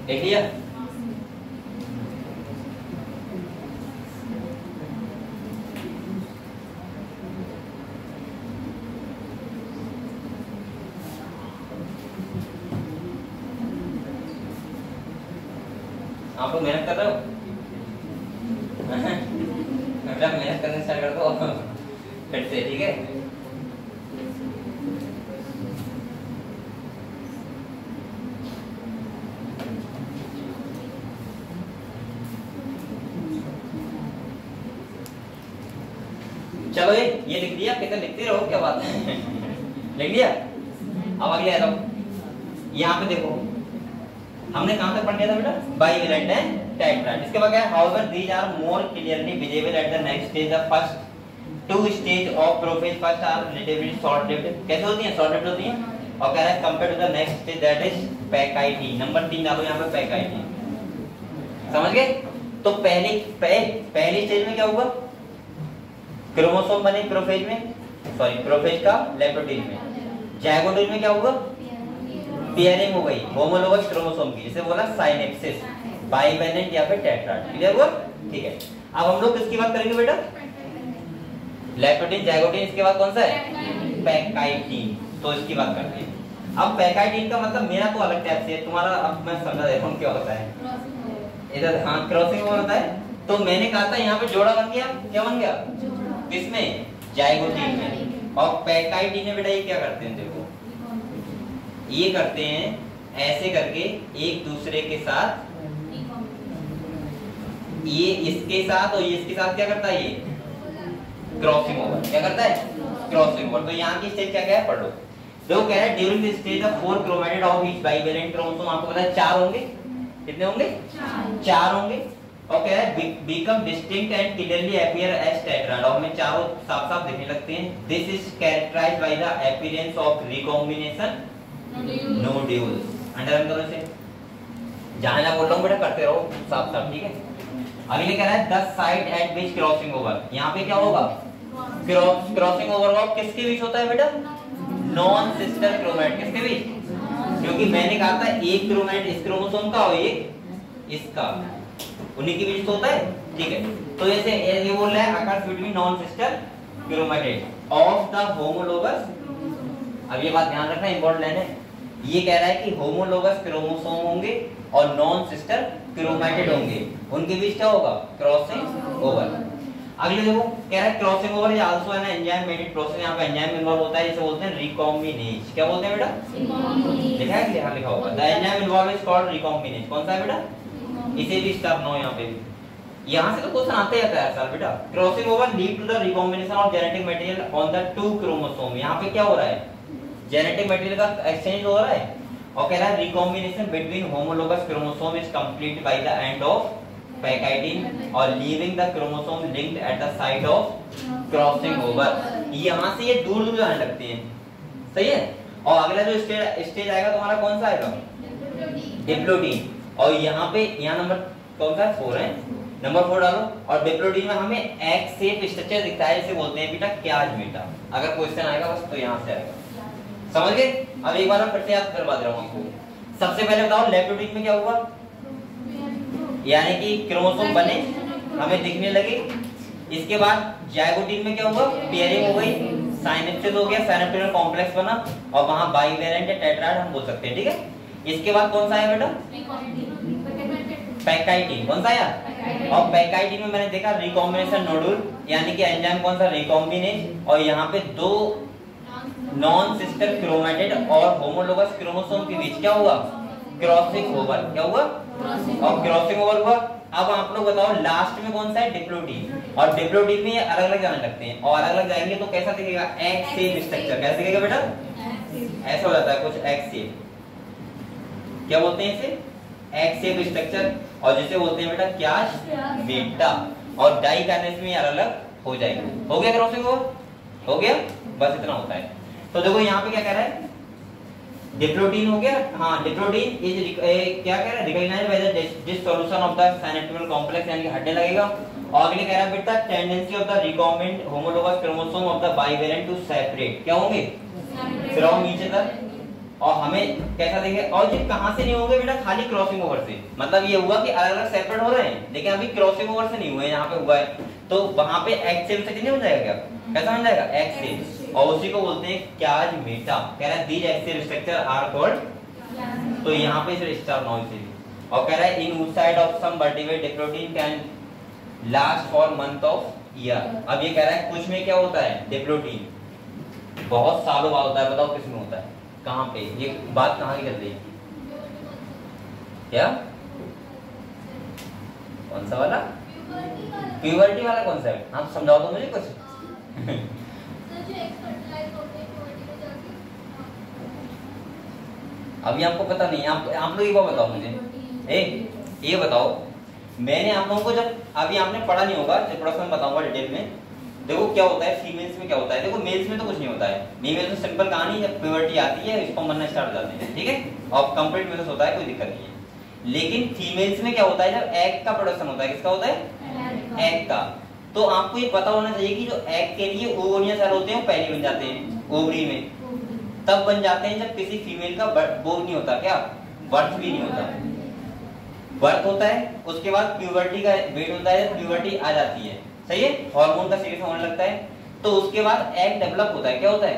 देख लिया? आप लोग मेहनत कर रहे हो? मेहनत करने स्टार्ट कर दो फिर से, ठीक है? चलो ये लिख दिया, कितने लिखते रहो, क्या बात है। लिख लिया? अब अगले आ जाओ। यहाँ पे देखो हमने कहां तक पढ़ लिया था बेटा? बाइवेलेंट है, टेट्राड। इसके बाद क्या है? However these are more clearly visible at the next stage. The first 2 stage of prophase first are relatively short lived. कैसे होती हैं? शॉर्ट लिव्ड होती हैं। और कह रहा है compare to the next stage that is pachytene. Number 3 डालो यहाँ पे, पैकाइटी। समझ गए? तो पहली स्टेज में क्या हुआ? क्रोमोसोम बने प्रोफेज में, सॉरी प्रोफेज का लैप्टोटीन में। जाइगोटीन में क्या होगा? पेयरिंग हो गई होमोलोगस क्रोमोसोम की, जिसे बोला साइनेप्सिस। बाइवेलेंट या फिर टेट्राड। क्लियर हुआ? ठीक है। अब हम लोग किसकी बात करेंगे बेटा? लैप्टोटीन, जाइगोटीन, इसके बाद कौन सा है? पैकाइटीन। तो इसकी बात करते हैं। अब पैकाइटीन का मतलब मेरा तो अलग टाइप से है, तुम्हारा अब मैं समझा देता हूं क्या होता है। इधर हाँ क्रॉसिंग होता है। तो मैंने कहा था यहाँ पे जोड़ा बन गया। क्या बन गया? किसमें? जाइगोटीन में। और पैकाइटीन में बेटा ये क्या करते हैं? देखो ये करते हैं ऐसे करके एक दूसरे के साथ, ये इसके साथ और ये इसके साथ क्या करता है? ये क्रॉसिंग ओवर। क्या करता है? Crossing over. तो यहाँ की स्टेज क्या क्या है पढ़ लो। देखो कह रहा है during the stage of 4 chromatid of each bivalent chromosome. आपको पता है 4 होंगे। कितने होंगे? 4 होंगे। और कह रहा है become distinct and clearly appear as tetrad, और हमें चारों साफ साफ दिखने लगते हैं। This is characterized by the appearance of recombination nodules। Underline करो इसे, जहां जहां बोल रहा हूँ बेटा करते रहो साफ साफ, ठीक है। अगले कह रहा है the site at which crossing over, यहाँ पे क्या होगा, क्रॉसिंग ओवर का किसके बीच होता है बेटा, नॉन सिस्टर क्रोमैट, किसके बीच, क्योंकि मैंने कहा था एक क्रोमैट इस क्रोमोसोम का और एक इसका, उन्हीं के बीच तो होता है, ठीक है। तो जैसे ये बोल रहा है occurs between non sister chromatid of the homologous, अब ये बात ध्यान रखना इंपॉर्टेंट लाइन है, ये कह रहा है कि होमोलोगस क्रोमोसोम होंगे और नॉन सिस्टर क्रोमैटिड होंगे, उनके बीच क्या होगा, क्रॉसिंग ओवर। अगले देखो कह रहा है crossing over is also an enzyme मेडिड process, यहाँ पे एंजाइम इन्वॉल्व होता है, जिसे बोलते हैं रिकॉम्बिनेज। क्या बोलते हैं बेटा, लिखा है, यहाँ लिखा होगा the enzyme involve is called recombinase. कौन सा है बेटा, इसे भी स्टार नो, यहाँ पे भी, यहाँ से तो क्वेश्चन आते रहता है सर बेटा। Crossing over lead to the recombination of genetic material on the two chromosome, यहाँ पे क्या हो रहा है, जेनेटिक मटेरियल का एक्सचेंज हो रहा है। और कह रहा है recombination between homologous chromosome is complete by the end of pachytene और leaving the chromosome linked at the site of crossing over. यहाँ से ये दूर दूर जाने लगते हैं, सही है। और अगला जो स्टेज आएगा तुम्हारा कौन सा आएगा, डिप्लोडीन, और यहाँ पे यहाँ नंबर कौन सा है, 4 है, नंबर 4 डालो। और डिप्लोडीन में हमें एग शेप स्ट्रक्चर दिखता है, इसे बोलते हैं बेटा क्याज बेटा। अगर क्वेश्चन आएगा बस तो यहाँ से आएगा, समझ गए। अब एक बार हम फिर से याद करवा दे रहा हूँ आपको। सबसे पहले बताओ लेप्टोडीन में क्या हुआ, यानी कि क्रोमोसोम बने, हमें दिखने लगे। इसके बाद जाइगोटीन में क्या हुआ, पेयरिंग हो गई, साइनेप्सिस हो गया, साइनेप्टिकल कॉम्प्लेक्स बना, और वहां बाइवेलेंट या टेट्राड हम बोल सकते हैं, ठीक है। इसके बाद कौन सा है बेटा, पैकाइटिन। कौन सा है, और पैकाइटिन में मैंने देखा रिकॉम्बिनेशन नोडुल, यानी कि एंजाइम कौन सा, रिकॉम्बिनेज। और यहाँ पे दो नॉन सिस्टर क्रोमैटिड और होमोलोगस क्रोमोसोम के बीच क्या हुआ, क्रॉसिंग ओवर। क्या हुआ, और क्रॉसिंग ओवर हुआ। अब आप लोग बताओ लास्ट में कौन सा है, डिप्लोडीन। और डिप्लोडीन में ये अलग अलग जाने लगते हैं, और अलग अलग जाएंगे तो कैसा दिखेगा, एग शेप स्ट्रक्चर। कैसा दिखेगा बेटा, ऐसा हो जाता है कुछ एग शेप, क्या बोलते हैं इसे, एग शेप स्ट्रक्चर, और जिसे बोलते हैं बेटा क्याज बेटा। और डाई काइनेस में अलग अलग हो जाएंगे। हो गया क्रॉसिंग ओवर, हो गया, बस इतना होता है। तो देखो यहाँ पे क्या कह रहा है, डिप्लोडीन हो गया, हाँ डिप्लोडीन इज क्या कह रहा है, recognised by the dissolution of the synaptonemal complex, यानी कि हटने लगेगा। और अगले कह रहा है बेटा tendency of the recombinant homologous chromosome of the bivalent to separate, क्या होंगे, फ्रॉम ईच अदर। और हमें कैसा देंगे, और ये कहां से नहीं होंगे बेटा, खाली क्रॉसिंग ओवर से। मतलब ये हुआ कि अलग अलग सेपरेट हो रहे हैं, लेकिन अभी क्रॉसिंग ओवर से नहीं हुए, यहाँ पे हुआ है। तो वहां पे एग शेप से नहीं हो जाएगा, क्या कैसा बन जाएगा, एग शेप, और उसी को बोलते हैं क्याज मेटा। कह रहा है these egg shape structure are called, तो यहाँ पे सिर्फ स्टार नॉइज से। और कह रहा है in oocyte of some vertebrate diplotene can last for month of year. अब ये कह रहा है कुछ में क्या होता है, डिप्लोडीन बहुत सालों बाद होता है। बताओ किसमें होता है, कहाँ पे, ये बात कहाँ की चल रही है, क्या कौन सा वाला, प्यूबर्टी वाला कॉन्सेप्ट, आप समझाओ तो मुझे कुछ। अभी आपको पता नहीं, आप लोग एक बार बताओ मुझे, ये बताओ, मैंने आप लोगों को जब अभी आपने पढ़ा नहीं होगा, जब थोड़ा सा मैं बताऊंगा डिटेल में। देखो क्या होता है फीमेल्स में, क्या होता है, देखो मेल्स में तो कुछ नहीं होता है, फीमेल्स में सिंपल कहानी, जब प्यूबर्टी आती है स्पर्म बनना स्टार्ट हो जाते हैं, ठीक है, और कंप्लीट मेल्स होता है, कोई दिक्कत नहीं है। लेकिन फीमेल्स में क्या होता है, जब एग का प्रोडक्शन होता है, किसका होता है, एग का। तो आपको ये पता होना चाहिए कि जो एग के लिए ओवरियन सेल होते हैं वो पहले बन जाते हैं ओवरी में, तब बन जाते हैं जब किसी फीमेल का वो नहीं होता, क्या बर्थ भी नहीं होता, बर्थ होता है, उसके बाद प्यूबर्टी का वेट होता है, प्यूबर्टी आ जाती है, सही है, हार्मोन का सीक्रेशन होने लगता है, तो उसके बाद एग डेवलप होता है। क्या होता है,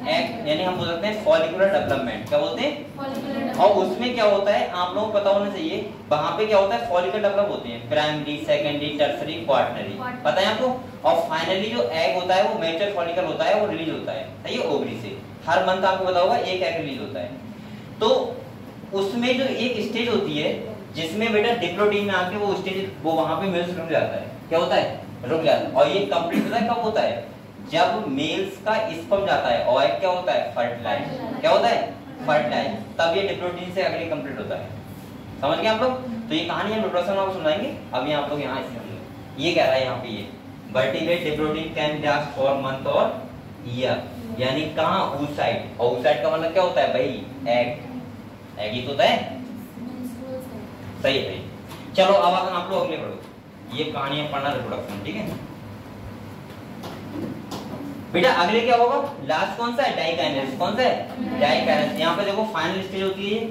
एग, यानी हम बोल सकते हैं फॉलिकुलर डेवलपमेंट। क्या बोलते हैं, और उसमें क्या होता है आप लोगों को पता होना चाहिए, वहां पे क्या होता है, फॉलिकल डेवलप होते हैं, प्राइमरी, सेकेंडरी, टर्सरी, क्वार्टनरी, पता है आपको। और फाइनली जो एग होता है वो मैच्योर फॉलिकल होता है, वो रिलीज होता है, सही है, ओवरी से। हर मंथ आपको पता होगा एक एग रिलीज होता है। तो उसमें जो एक स्टेज होती है जिसमें बेटा डिप्लोडीन में आके वो स्टेज, वो वहां पे मेल्स रुक जाता है, क्या होता है, रुक जाता है। और ये कंप्लीट होता है कब होता है, जब मेल्स का स्पर्म जाता है और एग क्या होता है, फर्टिलाइज। क्या होता है, फर्टिलाइज, तब ये डिप्लोडीन से अगले कंप्लीट होता है। समझ गए आप लोग? तो ये कहानी हम रिप्रोडक्शन आपको सुनाएंगे। अभी आप लोग यहाँ इसे ये कह रहा है यहाँ पे ये vertebrate diplotene can last for month और ईयर, यानी कहाँ oocyte, और oocyte का मतलब क्या होता है भाई एग, एग ही तो होता है। सही है। चलो अब आप लोग अगले पढ़ो, ये कहानी है पढ़ना रिप्रोडक्शन, ठीक है बेटा। अगले क्या होगा? लास्ट कौन सा है? डाइकाइनेसिस। कौन सा है? डाइकाइनेसिस। यहाँ पे देखो फाइनल स्टेज होती है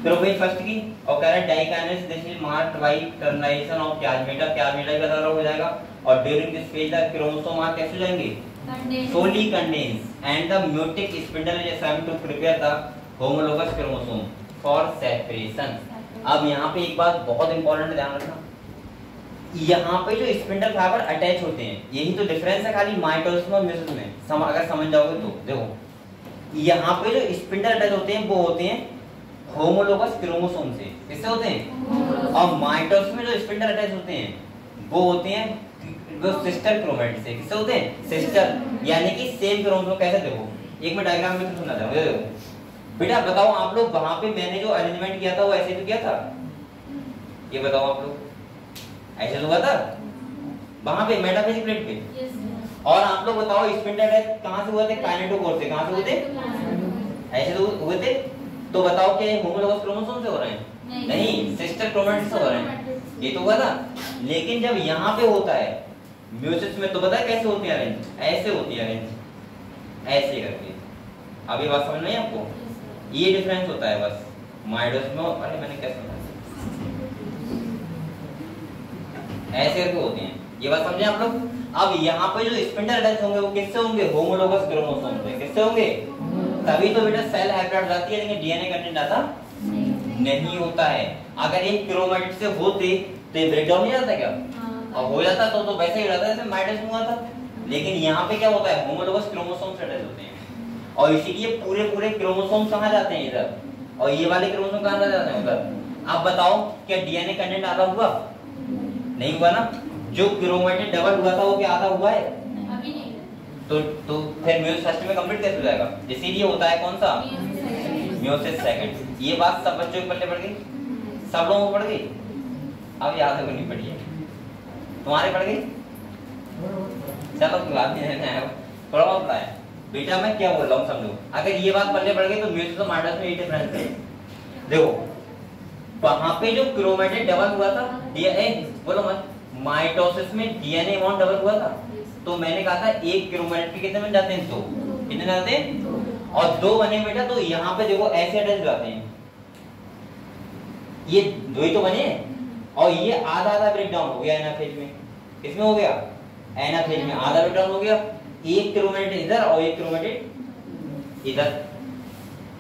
प्रोफेज फर्स्ट की, और कह रहा है diakinesis this is marked by termination of chiasmata, chiasmata का अलग हो जाएगा, और during this phase the chromosome are कैसे हो जाएंगे? Fully condensed and the meiotic spindle is assigned to prepare the homologous chromosome for separation. अब यहाँ पे एक बात बहुत इंपॉर्टेंट ध्यान रखना, यहाँ पे जो स्पिंडल फाइबर अटैच होते हैं, यही तो डिफरेंस है खाली माइटोसिस और मेयोसिस में। अगर समझ जाओगे तो देखो यहाँ पे जो स्पिंडल अटैच होते हैं वो होते हैं होमोलोगस क्रोमोसोम से। किससे होते हैं? और माइटोसिस में जो स्पिंडल अटैच होते हैं वो होते हैं वो सिस्टर क्रोमेटिड से। किससे होते हैं? सिस्टर, यानी कि सेम क्रोमोसोम। कैसे देखो, एक मैं डायग्राम में समझा दूं। देखो बेटा बताओ आप लोग, वहां पे मैंने जो अरेंजमेंट किया था वो ऐसे तो किया था? ये बताओ आप लोग, ऐसे तो हुआ था वहां पे मेटाफेज प्लेट पे? और आप लोग बताओ स्पिंडल अटैच कहां से हुए थे? काइनेटोकोर से। कहां से हुए थे? ऐसे तो हुए थे। तो बताओ क्या होमोलोगस क्रोमोसोम से हो रहे हैं? नहीं, सिस्टर क्रोमेटिड से हो रहे हैं। ये तो हुआ था। लेकिन जब यहाँ पे होता है म्यूसिस में, तो पता है कैसे होती है अरेंज? ऐसे होती है अरेंज, ऐसे करके। अभी बात समझ में आई आपको? ये डिफरेंस होता है बस माइटोसिस में। अरे मैंने क्या समझा, ऐसे करके होती हैं। ये बात समझे आप लोग? अब यहाँ पे जो स्पिंडल अटैच होंगे वो किससे होंगे? होमोलोगस क्रोमोसोम से। किससे होंगे? तभी तो बेटा सेल हैप्लॉइड जाती है, लेकिन डीएनए कंटेंट आता नहीं होता है। अगर ये क्रोमेटिड से होते तो ये ब्रेकडाउन नहीं जाता क्या? और हो जाता तो वैसे ही रहता जैसे माइटोसिस में हुआ था। लेकिन यहाँ पे क्या होता है? होमोलोगस क्रोमोसोम से अटैच होते हैं, और इसीलिए पूरे पूरे क्रोमोसोम कहाँ जाते हैं? इधर। और ये वाले क्रोमोसोम कहाँ जाते हैं? उधर। आप बताओ क्या डीएनए कंटेंट आधा हुआ? नहीं हुआ ना। जो क्रोमेटिड डबल हुआ था वो क्या आधा हुआ है? अभी नहीं। तो फिर मेयोसिस फर्स्ट में कंप्लीट कैसे हो जाएगा? इसीलिए होता है कौन सा? Meiosis second. ये बात सब बच्चों के पल्ले पड़ गई? सब लोगों को पड़ गई? अब याद है नहीं पड़ी है? तुम्हारे पड़ गई? चलो कोई बात नहीं है, थोड़ा बहुत पढ़ा है बेटा। मैं क्या बोल रहा हूँ समझो। अगर ये बात पल्ले पड़ गई तो मेयोसिस और माइटोसिस में ये डिफरेंस है। देखो वहां पे जो क्रोमेटिड डबल हुआ था, डीएनए बोलो मत, माइटोसिस में डीएनए अमाउंट डबल हुआ था। तो मैंने कहा था एक क्रोमेटिड के कितने बन जाते हैं? 2। कितने जाते हैं? और 2 बने बेटा। तो यहाँ पे देखो ऐसे अटैच जाते हैं, ये 2 ही तो बने। और ये आधा आधा ब्रेकडाउन हो गया एनाफेज में। किसमें हो गया? एनाफेज में आधा ब्रेकडाउन हो गया। एक क्रोमेटिड इधर और एक क्रोमेटिड इधर।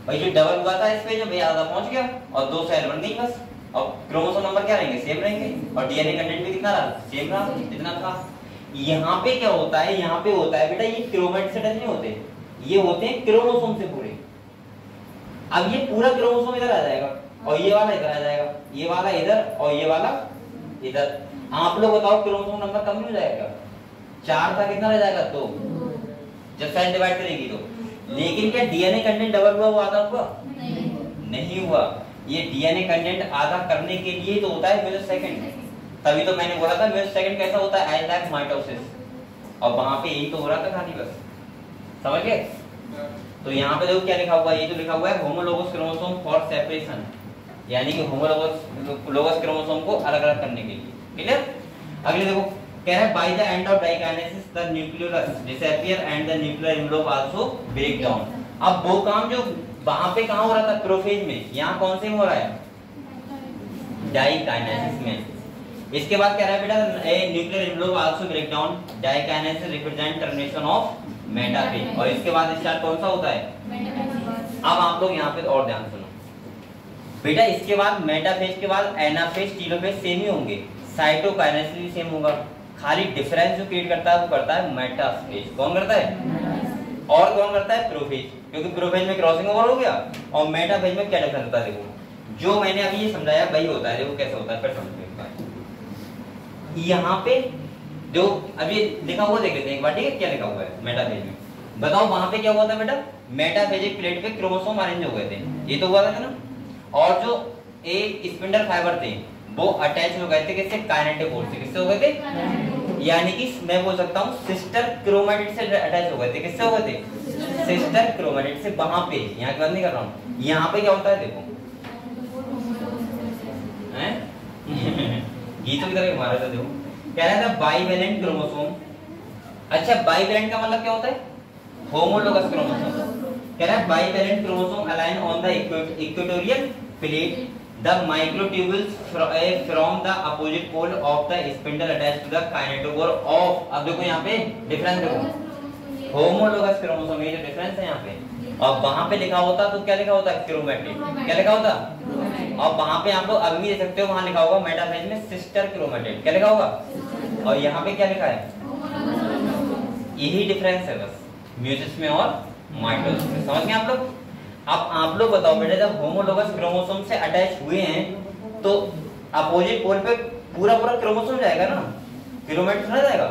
भाई जो डबल हुआ था इस पे जो भैया आधा पहुंच गया और 2 सेल बन गई बस। और क्रोमोसोम नंबर क्या रहेंगे? सेम रहेंगे। और डीएनए कंटेंट भी कितना रहा? सेम रहा, इतना था। यहाँ पे क्या होता है? यहाँ पे होता है बेटा ये क्रोमेटिड से टच नहीं होते, ये होते हैं क्रोमोसोम से पूरे। अब ये पूरा क्रोमोसोम इधर आ जाएगा और ये वाला इधर आ जाएगा, ये वाला इधर और ये वाला इधर। आप लोग बताओ क्रोमोसोम नंबर कम नहीं हो जाएगा? 4 था, कितना रह जाएगा? 2 जब सेल डिवाइड करेगी तो। लेकिन क्या डीएनए कंटेंट डबल हुआ? वो आधा हुआ? नहीं हुआ। ये डीएनए कंटेंट आधा करने के लिए तो होता है मेयोसिस सेकंड। तभी तो मैंने बोला था मेयोसिस सेकंड कैसा होता है? As like mitosis. और वहां पे यही तो हो रहा था खाली बस। समझ गए? तो यहाँ पे देखो क्या लिखा हुआ है? ये तो लिखा हुआ है होमोलोगस क्रोमोसोम फॉर सेपरेशन, यानी कि होमोलोगस क्रोमोसोम को अलग अलग करने के लिए। क्लियर? अगले देखो कह रहा है by the end of diakinesis the nucleolus disappear and the nuclear envelope also break down. अब वो काम जो वहां पे कहां हो रहा था? प्रोफेज में। यहाँ कौन से में हो रहा है? डाइकाइनेसिस में। इसके बाद कह रहा है बेटा a nuclear envelope also break down. Diakinesis represent termination of metaphase. और इसके बाद स्टार्ट कौन सा होता है? अब आप लोग यहाँ पे और ध्यान सुनो बेटा। इसके बाद मेटाफेज के बाद एनाफेज टीलोफेज सेम ही होंगे, साइटोकाइनेसिस भी सेम होगा। खाली डिफरेंस जो क्रिएट करता है वो करता है मेटाफेज। कौन करता है? और कौन करता है? प्रोफेज। क्योंकि प्रोफेज में क्रॉसिंग ओवर हो गया। और मेटाफेज में क्या डिफरेंस होता है? देखो जो मैंने अभी ये समझाया वही होता है। देखो कैसे होता है, फिर समझो। यहाँ पे जो अभी लिखा हुआ देख लेते हैं एक बार, ठीक है? क्या लिखा हुआ है मेटाफेज में? बताओ वहां पे क्या हुआ था बेटा? मेटाफेजिक प्लेट पे क्रोमोसोम अरेंज हो गए थे, ये तो हुआ था ना। और जो एक स्पिंडल फाइबर थे वो अटैच हो गए थे किससे, काइनेटोकोर से। किससे हो गए थे, यानी कि मैं बोल सकता हूँ सिस्टर क्रोमैटिड से अटैच हो गए थे। किससे हो गए थे, सिस्टर क्रोमैटिड से। वहां पे, यहाँ की बात नहीं कर रहा हूँ, यहाँ पे क्या होता है देखो, हैं गीतों की तरह हमारा देखो, कह रहा था बाइवेलेंट क्रोमोसोम। अच्छा, बाइवेलेंट का मतलब क्या होता है, होमोलोगस क्रोमोसोम। कह रहा है bivalent chromosome align on the equatorial plate, the microtubules from the opposite pole of the spindle attached to the kinetochore of. अब देखो यहाँ पे डिफरेंस देखो, होमोलोगस क्रोमोसोम, ये जो डिफरेंस है यहाँ पे। और वहां पे लिखा होता तो क्या लिखा होता, क्रोमैटिड। क्या लिखा होता, और वहां पे आप लोग अभी भी देख सकते हो, वहां लिखा होगा मेटाफेज में सिस्टर क्रोमैटिड। क्या लिखा होगा, और यहाँ पे क्या लिखा है, यही डिफरेंस है बस म्यूसिस में और माइटोसिस में। समझ गए आप लोग। अब आप लोग बताओ बेटा, जब होमोलोगस क्रोमोसोम से अटैच हुए हैं तो अपोजिट पोल पे पूरा पूरा क्रोमोसोम जाएगा ना, क्रोमैटिड ना जाएगा,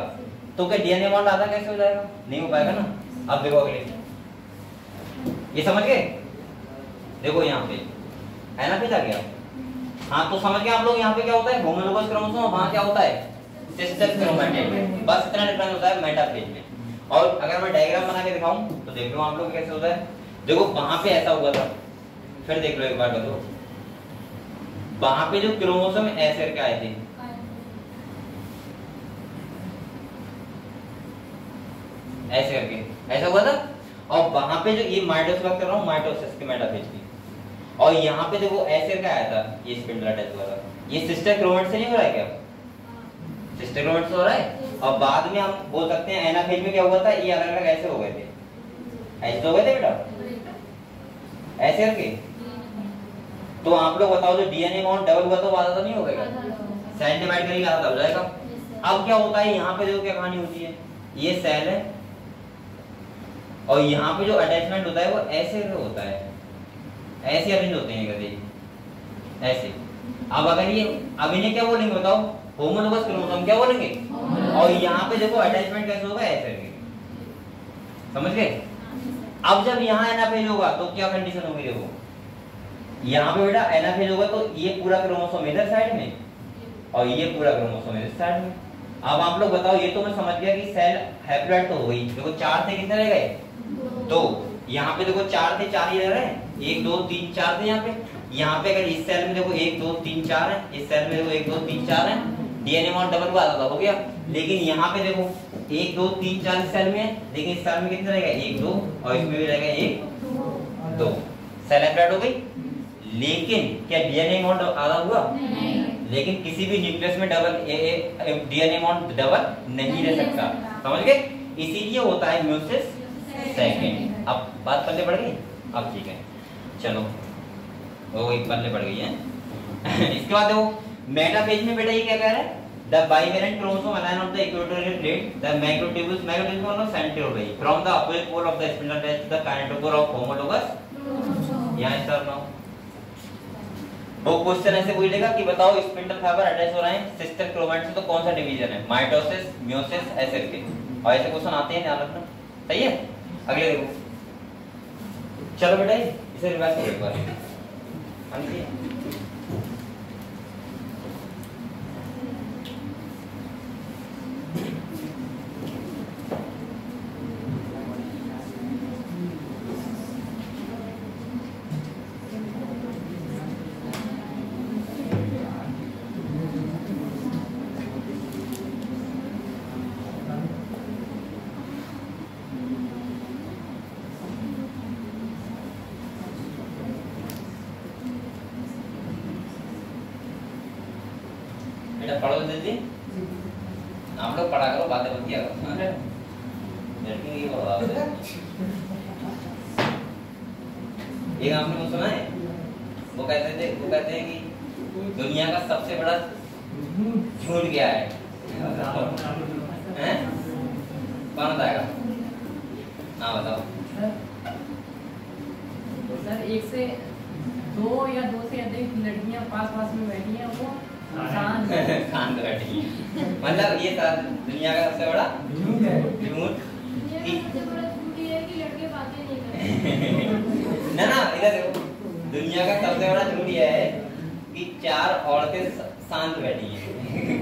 तो क्या डीएनए बॉन्ड आधा कैसे हो जाएगा, नहीं हो पाएगा ना। अब देखो अगले, ये समझ गए, देखो यहाँ पे एनाफेज आ गया। हाँ तो समझ गए आप लोग, यहाँ पे क्या होता है होमोलोगस क्रोमोसोम, वहां क्या होता है सिस्टर क्रोमैटिड। बस इतना डिफरेंस होता है मेटाफेज में। और अगर मैं डायग्राम बना के दिखाऊं तो देख लो आप लोग कैसे होता है। देखो वहां पे ऐसा हुआ था, फिर देख लो एक बार बताओ, वहां पे जो क्रोमोसोम ऐसे करके आए थे, ऐसे करके ऐसा हुआ था। और वहां पे जो ये माइटोसिस बात कर रहा हूँ, माइटोसिस के मेटाफेज की, और यहाँ पे देखो ऐसे करके आया था, ये स्पिंडल अटैच हुआ था। ये सिस्टर क्रोमैटिड से नहीं हो रहा है क्या, सिस्टर क्रोमैटिड से हो रहा है। और बाद में हम बोल सकते हैं एनाफेज में क्या हुआ था, ये अलग अलग ऐसे हो गए थे, ऐसे हो गए थे बेटा, ऐसे करके। तो आप लोग बताओ, जो डीएनए बॉन्ड डबल हुआ तो आधा तो नहीं हो गया, सेल डिवाइड करेंगे आधा हो जाएगा। अब क्या होता है, यहाँ पे देखो क्या कहानी होती है, ये सेल है और यहाँ पे जो अटैचमेंट होता है वो ऐसे होता है, ऐसे अरेंज होते हैं कभी ऐसे। अब अगर ये, अब इन्हें क्या बोलेंगे बताओ, होमोलोगस क्रोमोसोम क्या बोलेंगे। और यहाँ पे देखो अटैचमेंट कैसे होगा, ऐसे, समझ गए। अब जब यहाँ एनाफेज होगा तो क्या कंडीशन होगी, देखो यहाँ पे बेटा एनाफेज होगा तो ये पूरा क्रोमोसोम इधर साइड में और ये पूरा क्रोमोसोम इधर साइड में। अब आप लोग बताओ, ये तो मैं समझ गया कि सेल हैप्लॉइड तो हो गई। देखो 4 थे, कितने रह गए, 2। यहाँ पे देखो 4 थे, 4 ही रह रहे हैं, 1 2 3 4 थे यहाँ पे। यहाँ पे अगर इस सेल में देखो 1 2 3 4 है, इस सेल में देखो 1 2 3 4 है, डीएनए बॉन्ड डबल हुआ था हो गया। लेकिन यहाँ पे देखो 1 2 3 4 सेल में है, लेकिन इस सेल में कितने रहेगा 1 2, और इसमें भी रहेगा 1 2, सेल हैप्लॉइड हो गई। लेकिन क्या डीएनए बॉन्ड आधा हुआ, लेकिन किसी भी न्यूक्लियस में डबल डीएनए बॉन्ड डबल नहीं रह सकता, समझ गए। इसीलिए होता है म्यूसिस सेकंड। अब बात पल्ले पड़ गई, अब ठीक है चलो, वो एक पल्ले पड़ गई है। इसके बाद देखो मेटाफेज में बेटा ये क्या कह रहा है, the bivalent chromosome align on the equatorial plate, the microtubules मतलब centrioles from the opposite pole of the spindle attached to the kinetochore of homologous। यहाँ स्टार नाउ वो क्वेश्चन ऐसे पूछेगा कि बताओ स्पिंडल फाइबर अटैच हो रहे हैं सिस्टर क्रोमैटिड से, तो कौन सा डिवीजन है, माइटोसिस, म्यूसिस, ऐसे करके। और ऐसे क्वेश्चन आते हैं, ध्यान रखना, सही है। अगले देखो, चलो बेटा इसे रिवाइज करो एक बार। पढ़ो जल्दी, आप लोग पढ़ा करो, बातें मत किया करो। एक आपने सुना है, वो कहते हैं कि दुनिया का सबसे बड़ा झूठ क्या है, हैं? कौन बताएगा, हाँ बताओ। सर 1 से 2 या 2 से अधिक लड़कियां पास में बैठी हैं, वो खान बैठी है, मतलब ये दुनिया का सबसे बड़ा झूठ ना, इधर देखो, दुनिया का सबसे बड़ा झूठ ये है 4 औरतें शांत बैठी हैं।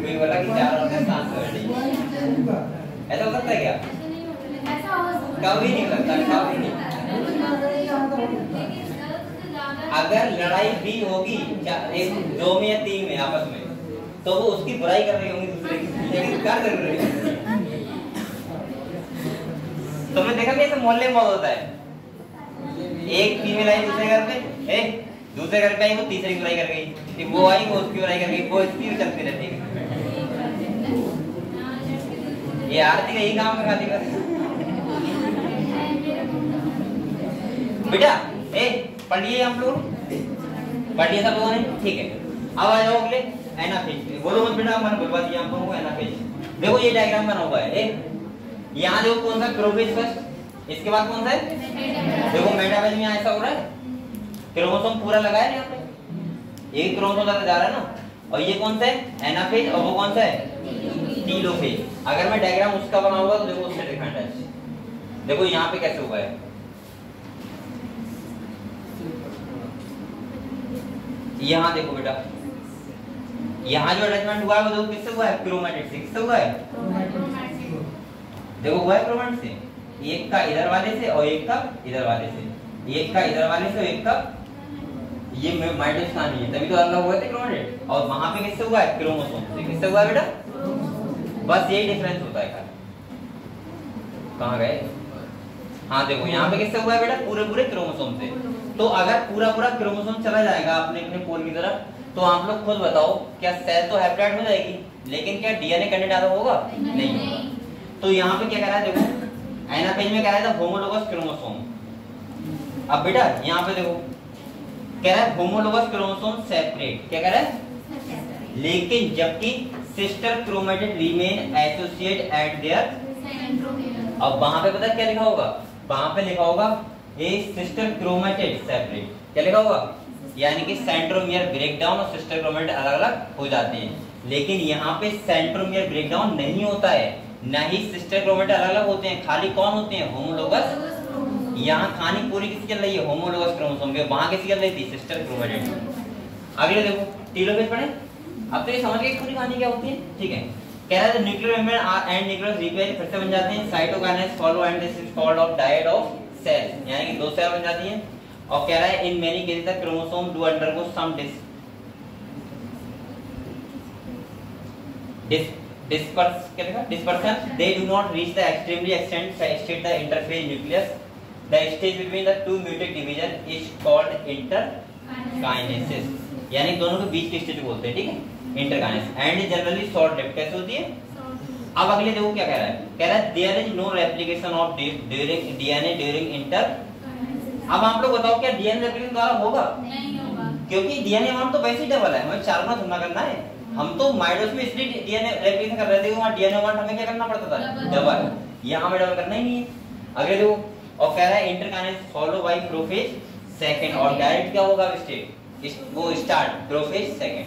कोई बोला कि 4 औरतें शांत बैठी हैं, ऐसा हो सकता है क्या? कभी नहीं लगता, कभी नहीं। अगर लड़ाई भी होगी 2 में या 3 में आपस में, तो वो उसकी बुराई कर रही होंगी दूसरे की, लेकिन क्या कर रही है? तुमने देखा कि ऐसे मोहल्ले में बहुत होता है, एक फीमेल आई दूसरे घर पे, दूसरे घर पे आई, वो तीसरे की बुराई कर गई, वो आई वो उसकी बुराई कर गई, वो इसकी चलती रहती है। ये आरती का यही काम है खाली कर। बेटा पढ़ लिए हम लोग, पढ़ लिया सब लोगों ने, ठीक है। अब आ जाओ अगले एनाफेज। बोलो मत बेटा, मैंने बुलवा दिया आप लोगों को एनाफेज। देखो ये डायग्राम बना हुआ है, यहाँ देखो कौन सा प्रोफेज फर्स्ट, इसके बाद कौन सा है, देखो मेटाफेज में ऐसा हो रहा है, क्रोमोसोम पूरा लगा है यहाँ पे, एक क्रोमोसोम जा रहा है ना, और ये कौन सा है एनाफेज, और वो कौन सा है टीलोफेज। अगर मैं डायग्राम उसका बना हुआ तो देखो उससे डिफरेंट है। देखो यहाँ पे कैसे हुआ है, यहाँ देखो बेटा, यहाँ जो अटैचमेंट हुआ है वो देखो किससे हुआ है, क्रोमैटिड से। किससे हुआ है, देखो हुआ है क्रोमैटिड से, एक का इधर वाले से और एक का इधर वाले से, एक का इधर वाले से और एक का, ये माइटोसिस नहीं है तभी तो अलग हुए थे क्रोमैटिड। और वहां पे किससे हुआ है, क्रोमोसोम से। किससे हुआ है बेटा, बस यही डिफरेंस होता है खाली। कहां गए, हाँ देखो यहाँ पे किससे हुआ है बेटा, पूरे पूरे क्रोमोसोम से। तो अगर पूरा पूरा क्रोमोसोम चला जाएगा अपने अपने पोल की तरफ, तो आप लोग खुद बताओ क्या सेल तो हैप्लॉइड हो जाएगी, लेकिन क्या डीएनए कंटेंट आधा होगा, नहीं होगा। तो यहाँ पे क्या कह रहा है, देखो एनाफेज में कह रहा था होमोलोगस क्रोमोसोम। अब बेटा यहाँ पे देखो कह रहा है होमोलोगस क्रोमोसोम सेपरेट, क्या कह रहा है, लेकिन जबकि sister chromatid remain associate eight there. अब वहां पे पता क्या लिखा होगा, वहां पे लिखा होगा ए सिस्टर क्रोमैटिड सेपरेट, क्या लिखा होगा, यानी कि सेंट्रोमियर ब्रेकडाउन और सिस्टर क्रोमैटिड अलग-अलग हो जाते हैं। लेकिन यहाँ पे सेंट्रोमियर ब्रेकडाउन नहीं होता है, ना ही सिस्टर क्रोमैटिड अलग-अलग होते हैं, खाली कौन होते हैं, होमोलोगस। यहाँ कहानी पूरी किसकी चल रही है, होमोलोगस क्रोमोसोम के, वहां किसकी चल रही थी, सिस्टर क्रोमैटिड। अगले देखो टीलोफेज पढ़े, अब तो ये समझ गए पूरी कहानी क्या होती है, ठीक है। कह रहा है nuclear membrane and nucleus reappear फिर से बन जाते हैं, cytokinesis follow and this is called of dyad of cell, यानी कि 2 सेल बन जाती हैं। और कह रहा है in many cases the chromosome do undergo some dispersion, they do not reach the extremely extent state the interphase nucleus. The stage between the two mutate division is called interkinesis, यानी दोनों के बीच की स्टेज को बोलते हैं, ठीक है, interkinesis. And generally short lived, कैसे होती है। अब अगले देखो क्या कह रहा है, कह रहा है there is no replication of DNA during inter. अब आप लोग बताओ क्या डीएनए रेप्लिकेशन द्वारा होगा, नहीं होगा, क्योंकि डीएनए अमाउंट तो वैसे ही डबल है, हमें 4 गुना थोड़ा करना है। हम तो माइटोसिस में इसलिए डीएनए रेप्लिकेशन कर रहे थे, वहां डीएनए अमाउंट हमें क्या करना पड़ता था, डबल। यहां हमें डबल करना ही नहीं है। अगले देखो, और कह रहा है interkinesis follow by prophase second, और डायरेक्ट क्या होगा स्टेट, वो स्टार्ट प्रोफेज सेकंड।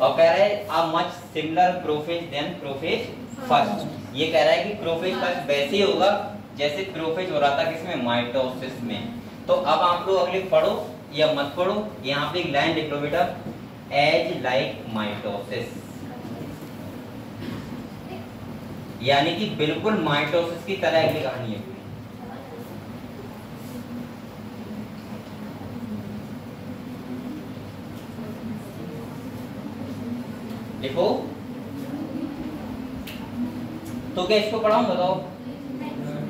और कह रहा है a much similar prophase than prophase first. ये कह रहा है कि प्रोफेज फर्स्ट वैसे ही होगा जैसे प्रोफेज हो रहा था किसमें, माइटोसिस में। तो अब आप लोग अगले पढ़ो या मत पढ़ो, यहाँ पे एक लाइन लिख लो बेटा, एज लाइक माइटोसिस, यानी कि बिल्कुल माइटोसिस की तरह अगली कहानी है। देखो तो क्या इसको पढ़ाऊं, बताओ।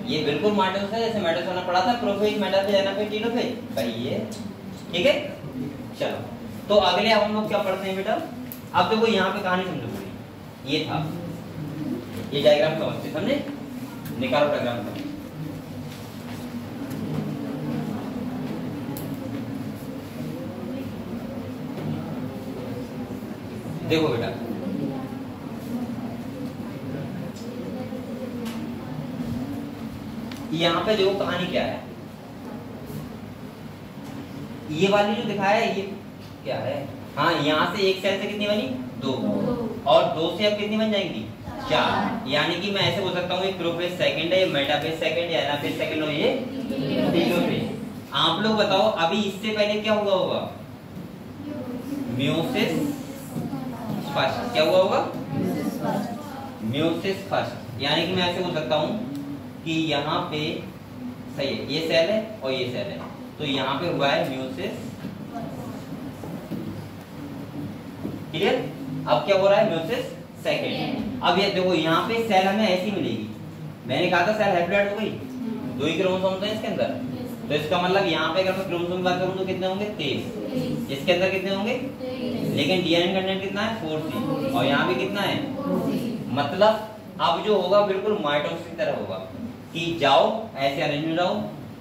ये बिल्कुल माइटोसिस है जैसे माइटोसिस ने पढ़ा था, प्रोफेज मेटाफेज एनाफेज टीलोफेज, भाई ये ठीक है। चलो तो अगले अब हम लोग क्या पढ़ते हैं बेटा, अब देखो यहाँ पे कहानी समझो पूरी, ये था, ये डायग्राम समझते, समझे, निकालो डायग्राम का। देखो बेटा यहाँ पे देखो कहानी क्या है, ये वाली जो दिखाया है ये क्या है, हाँ यहाँ से एक सेल से कितनी बनी, 2, और 2 से अब कितनी बन जाएंगी, 4। यानी कि मैं ऐसे बोल सकता हूँ ये प्रोफेज सेकंड है, ये मेटाफेज सेकंड है, एनाफेज सेकंड और ये टीलोफेज। आप लोग बताओ अभी इससे पहले क्या हुआ होगा, म्यूसिस फर्स्ट। क्या हुआ होगा? Meiosis first. यानी कि मैं ऐसे बोल सकता हूं कि यहाँ पे सही है, ये सेल है और ये सेल है, तो यहाँ पे हुआ है म्यूसिस। क्लियर? अब क्या हो रहा है? Meiosis second. अब ये देखो यहाँ पे सेल हमें ऐसी मिलेगी, मैंने कहा था सेल हैप्लॉइड हो गई, 2 ही क्रोमोसोम हैं इसके अंदर, तो इसका मतलब यहाँ पे अगर मैं क्रोमोसोम की बात करूँ तो कितने होंगे? 23। इसके अंदर कितने होंगे? लेकिन डीएनए कंटेंट कितना है? 4C। और यहाँ पे कितना है? मतलब अब जो होगा बिल्कुल माइटोसिस की तरह होगा कि जाओ ऐसे अरेंज हो जाओ,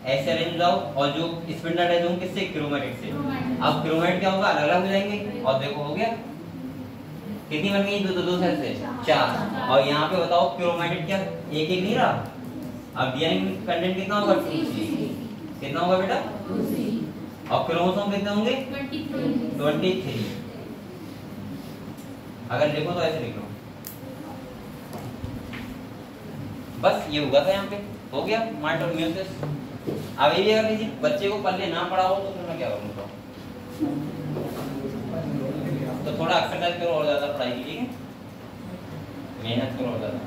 ऐसे अरेंज हो जाओ, और जो स्पिंडल अटैच होंगे किससे? क्रोमैटिड से। अब क्रोमैटिड क्या होगा? अलग अलग हो जाएंगे, और देखो हो गया, कितनी बन गई? दो सेल से 4। और यहाँ पे बताओ क्रोमैटिड क्या एक नहीं रहा? अब डीएनए कंटेंट कितना होगा? 2C। कितना होगा बेटा? 2C। और क्रोमोसोम कितने होंगे? 23। अगर लिखो तो ऐसे लिख लो, बस ये हुआ था, यहाँ पे हो गया माइटोसिस। अब ये अगर किसी बच्चे को पहले ना पढ़ा हो तो फिर मैं क्या करूँगा? तो थोड़ा एक्सरसाइज करो और ज्यादा पढ़ाई की, ठीक है? मेहनत करो और ज्यादा।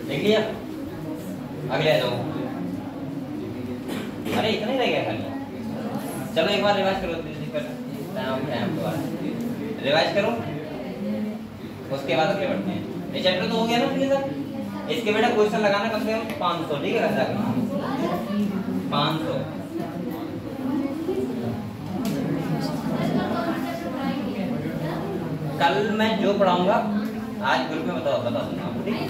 देख लिया? अगले आ जाओ। अरे इतना ही रह गया खाली। चलो एक बार रिवाइज करो, रिवाइज करो, उसके बाद अगले बढ़ते हैं। ये चैप्टर तो हो गया ना प्लीज सर? इसके बेटा क्वेश्चन लगाना कम से कम 500, ठीक है? 500। कल मैं जो पढ़ाऊंगा आज ग्रुप में बता दूंगा आपको, ठीक है?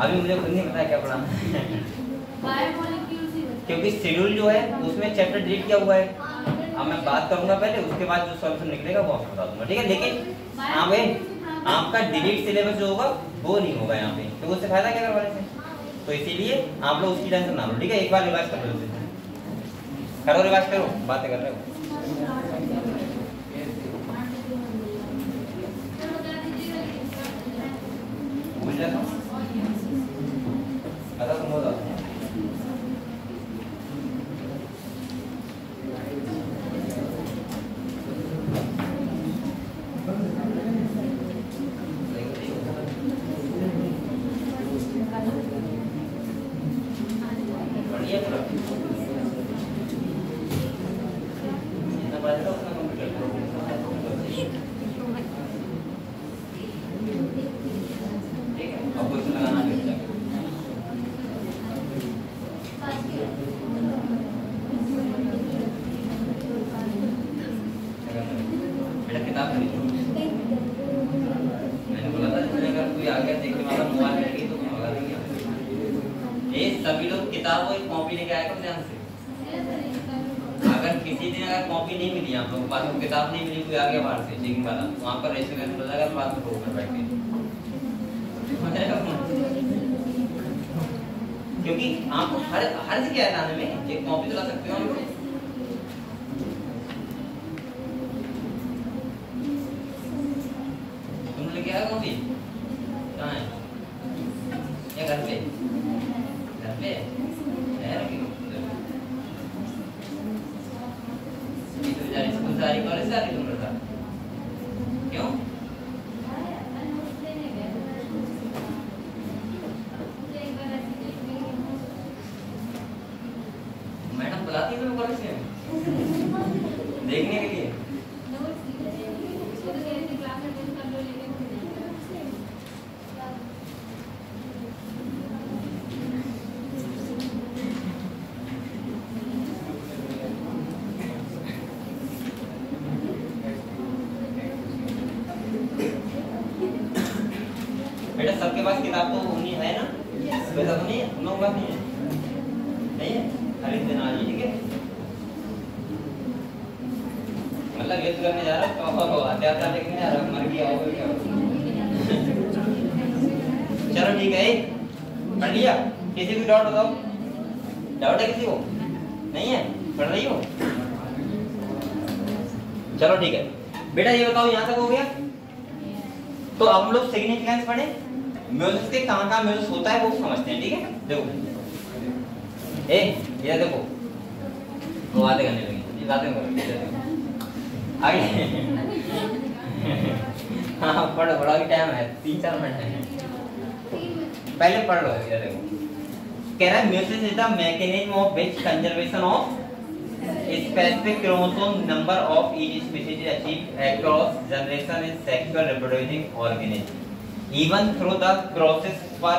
अभी मुझे खुद नहीं पता क्या पढ़ाना है क्योंकि शेड्यूल जो है उसमें चैप्टर डिलीट किया हुआ है। अब मैं बात करूंगा पहले, उसके बाद जो सॉल्यूशन निकलेगा वो आपको बता दूंगा, ठीक है? लेकिन हाँ भाई, आपका डिलीट सिलेबस जो होगा वो नहीं होगा यहाँ पे, तो उससे फायदा क्या करवाने से? तो इसीलिए आप लोग उसकी टेंशन ना लो, ठीक है? एक बार रिवाइज कर लो, करो रिवाइज करो, बातें कर रहे हो। सभी लोग किताब और कॉपी लेके आए ध्यान से। अगर किसी दिन अगर कॉपी नहीं मिली आप लोगों को, पास में किताब नहीं मिली, कोई आ गया बाहर से चेकिंग वाला, वहाँ पर रजिस्टर करना हो जाएगा, बाद में रोक कर बैठ के, क्योंकि आपको हर जगह लाने में एक कॉपी तो ला सकते हो। तुम लेके आए कॉपी? कहाँ है? या घर पे? घर पे स्कूल से आ रही, कॉलेज से आ रही तुम लोग? क्यों? मैडम बुलाती है तुम्हें कॉलेज से देखने के लिए? बेटा सबके पास किताब तो होनी है ना? वैसा तो नहीं है? तुम लोगों के पास नहीं है? नहीं है? खरीद देना आज, ठीक है? मतलब आईएएस करने जा रहा तो अध्यात्म देखने जा रहा, मर गया होगा क्या? चलो ठीक है, पढ़ लिया? किसी को डाउट बताओ? डाउट है किसी को? नहीं है? पढ़ रही हो? चलो ठीक है बेटा, ये बताओ यहाँ तक हो गया? तो अब हम लोग सिग्निफिकेंस पढ़े, म्यूजिक के कहाँ म्यूजिक होता है वो समझते हैं। ठीक है, देखो ये देखो वो बातें करने लगी, बातें करो आगे। हाँ पढ़ो, बड़ा भी टाइम है, 3-4 मिनट है, पहले पढ़ लो। ये देखो कह रहा है meiosis is the mechanism of which conservation of specific chromosome number of each species is achieved across generation in sexual reproducing organism even through the process per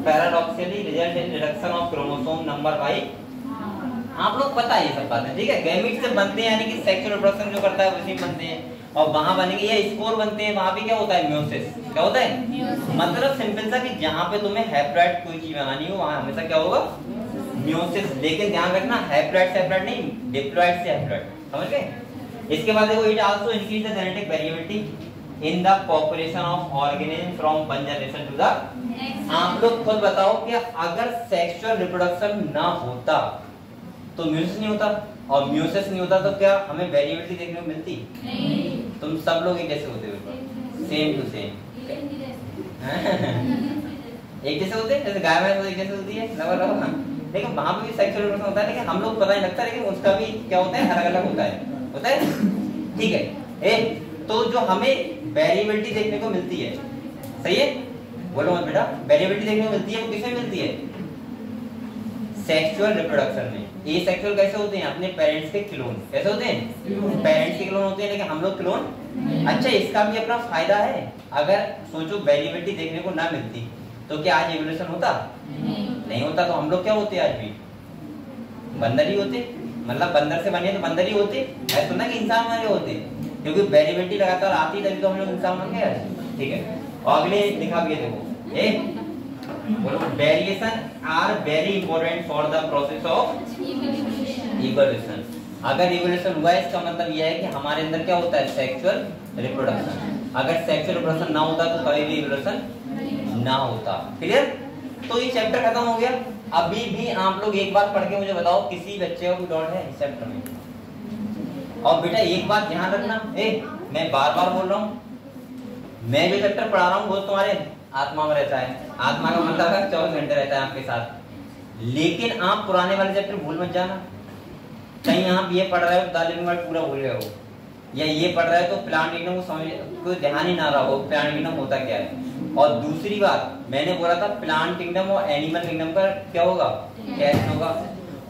paradoxically result in reduction of chromosome number by। आप लोग पता है ये सब बातें, ठीक है? Gamete से बनते हैं, यानी कि सेक्सुअल रिप्रोडक्शन जो करता है उसी में बनते हैं, और वहां बनेंगे ये स्पोर बनते हैं, वहां भी क्या होता है? म्यूसिस। क्या होता है? मतलब सिंपल सा कि जहां पे तुम्हें हैप्लॉइड कोई चीज बनानी हो वहां हमेशा क्या होगा? म्यूसिस। लेकिन ध्यान रखना हैप्लॉइड से हैप्लॉइड नहीं, डिप्लॉइड से हैप्लॉइड, समझ गए? इसके बाद देखो it also increase the genetic variability in the population of organism from one generation to the. आप लोग खुद बताओ कि अगर सेक्सुअल रिप्रोडक्शन ना होता तो म्यूसिस नहीं होता, और म्यूसिस नहीं होता तो क्या हमें वेरिएबिलिटी देखने को मिलती? नहीं। तुम सब लोग एक जैसे होते हो, सेम टू सेम, एक जैसे होते हैं, जैसे गाय भैंस एक जैसे होती है, लेकिन वहां पे भी सेक्सुअल रिप्रोडक्शन होता है, लेकिन हम लोग पता नहीं लगता, लेकिन उसका भी क्या होता है? अलग अलग होता है, ठीक है? तो जो हमें वेरिएबिलिटी देखने को मिलती है, सही है? बोलो मत बेटा, वेरिएबिलिटी देखने को मिलती है, वो किसमें मिलती है? सेक्सुअल रिप्रोडक्शन में। ये सेक्सुअल कैसे होते हैं? अपने पेरेंट्स के क्लोन। कैसे होते हैं? पेरेंट्स के क्लोन होते हैं, लेकिन हम लोग क्लोन। अच्छा, इसका भी अपना फायदा है। अगर सोचो वेरिएबिलिटी देखने को ना मिलती तो क्या आज एवोल्यूशन होता? नहीं होता। तो हम लोग क्या होते आज भी? बंदर ही होते। मतलब बंदर से बने तो बंदर ही होते, ऐसा ना कि इंसान वाले होते, क्योंकि वेरिएबिलिटी लगातार आती तभी तो हम लोग इंसान बन गए आज। ठीक है, और अगले दिखा के देखो, variation are very important for the process of evolution. अगर इवोल्यूशन हुआ है इसका मतलब यह है कि हमारे अंदर क्या होता है? Sexual reproduction. अगर सेक्सुअल रिप्रोडक्शन ना होता तो कभी भी इवोल्यूशन ना होता। क्लियर? तो ये चैप्टर खत्म हो गया। अभी भी आप लोग एक बार पढ़ के मुझे बताओ, किसी बच्चे को कोई डाउट है इस चैप्टर में? और बेटा एक बात ध्यान रखना, मैं बार बार बोल रहा हूँ, मैं जो चैप्टर पढ़ा रहा हूँ वो तुम्हारे आत्मा में रहता है। आत्मा का मतलब है 24 घंटे रहता है आपके साथ। लेकिन आप पुराने वाले चैप्टर भूल मत जाना। कहीं आप ये पढ़ रहे हो दालिम वर्ड पूरा भूल गए हो, या ये पढ़ रहे हो तो प्लांट किंगडम को समझ कोई ध्यान ही ना रहा हो प्लांट किंगडम होता क्या है। और दूसरी बात मैंने बोला था, प्लांट किंगडम और एनिमल किंगडम का क्या होगा? कैसे होगा?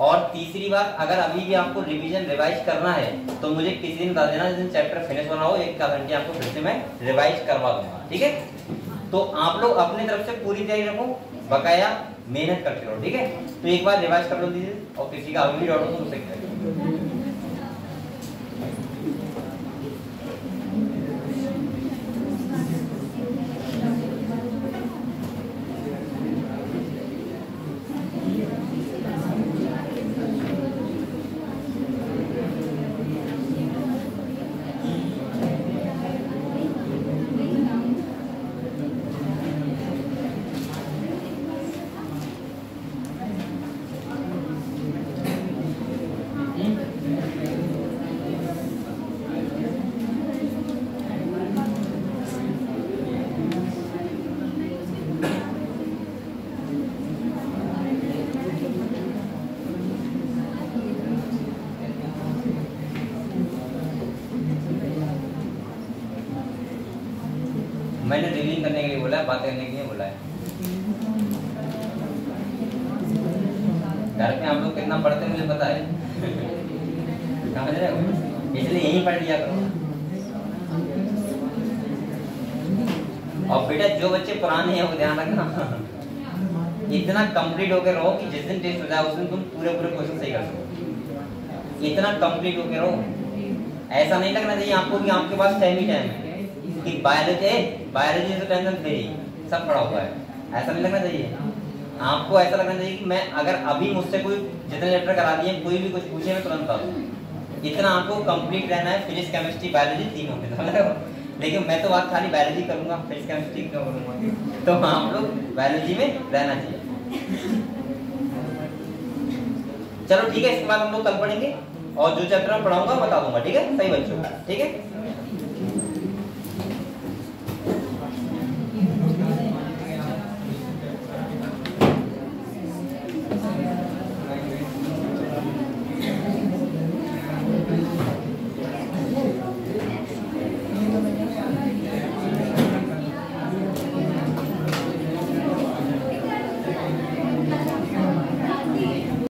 और तीसरी बात, अगर अभी भी आपको रिवीजन रिवाइज करना है तो मुझे किसी दिन बता देना, जिस दिन चैप्टर फिनिश होना हो 1 घंटे आपको फिर से मैं रिवाइज करवा दूंगा। ठीक है? तो आप लोग अपनी तरफ से पूरी तैयारी रखो, बकाया मेहनत करते रहो। ठीक है? तो एक बार रिवाइज कर लो दीजिए, और किसी का अभी भी डाउट हो तो मुझसे कहिए। मैंने रिवीजन करने के लिए बोला है, बात करने के लिए बोला है। घर पे हम लोग कितना पढ़ते हैं मुझे पता है, समझ रहे हो? इसलिए यही पढ़ लिया करो। और बेटा जो बच्चे पुराने हैं वो ध्यान रखना, इतना कंप्लीट होकर रहो कि जिस दिन टेस्ट हो जाए उस दिन तुम पूरे क्वेश्चन सही कर सको। इतना कंप्लीट होकर रहो। ऐसा नहीं लगना चाहिए आपको कि आपके पास टाइम ही टाइम है कि बायोलॉजी तो टेंशन थी सब पढ़ा हुआ है, ऐसा नहीं लगना चाहिए। आपको ऐसा लगना चाहिए कि मैं अगर अभी मुझसे कोई जितने चैप्टर करा दिए कोई भी कुछ पूछे मैं तुरंत बता दूं। इतना आपको कंप्लीट रहना है, फिजिक्स केमिस्ट्री बायोलॉजी तीनों में, समझ रहे हो? लेकिन मैं तो बात खाली बायोलॉजी करूंगा, फिजिक्स केमिस्ट्री क्यों करूंगा? तो हाँ, हम लोग बायोलॉजी में रहना चाहिए। चलो ठीक है, इसके बाद हम लोग कल पढ़ेंगे और जो चैप्टर मैं पढ़ाऊंगा बता दूंगा, ठीक है? सही बच्चों, ठीक है?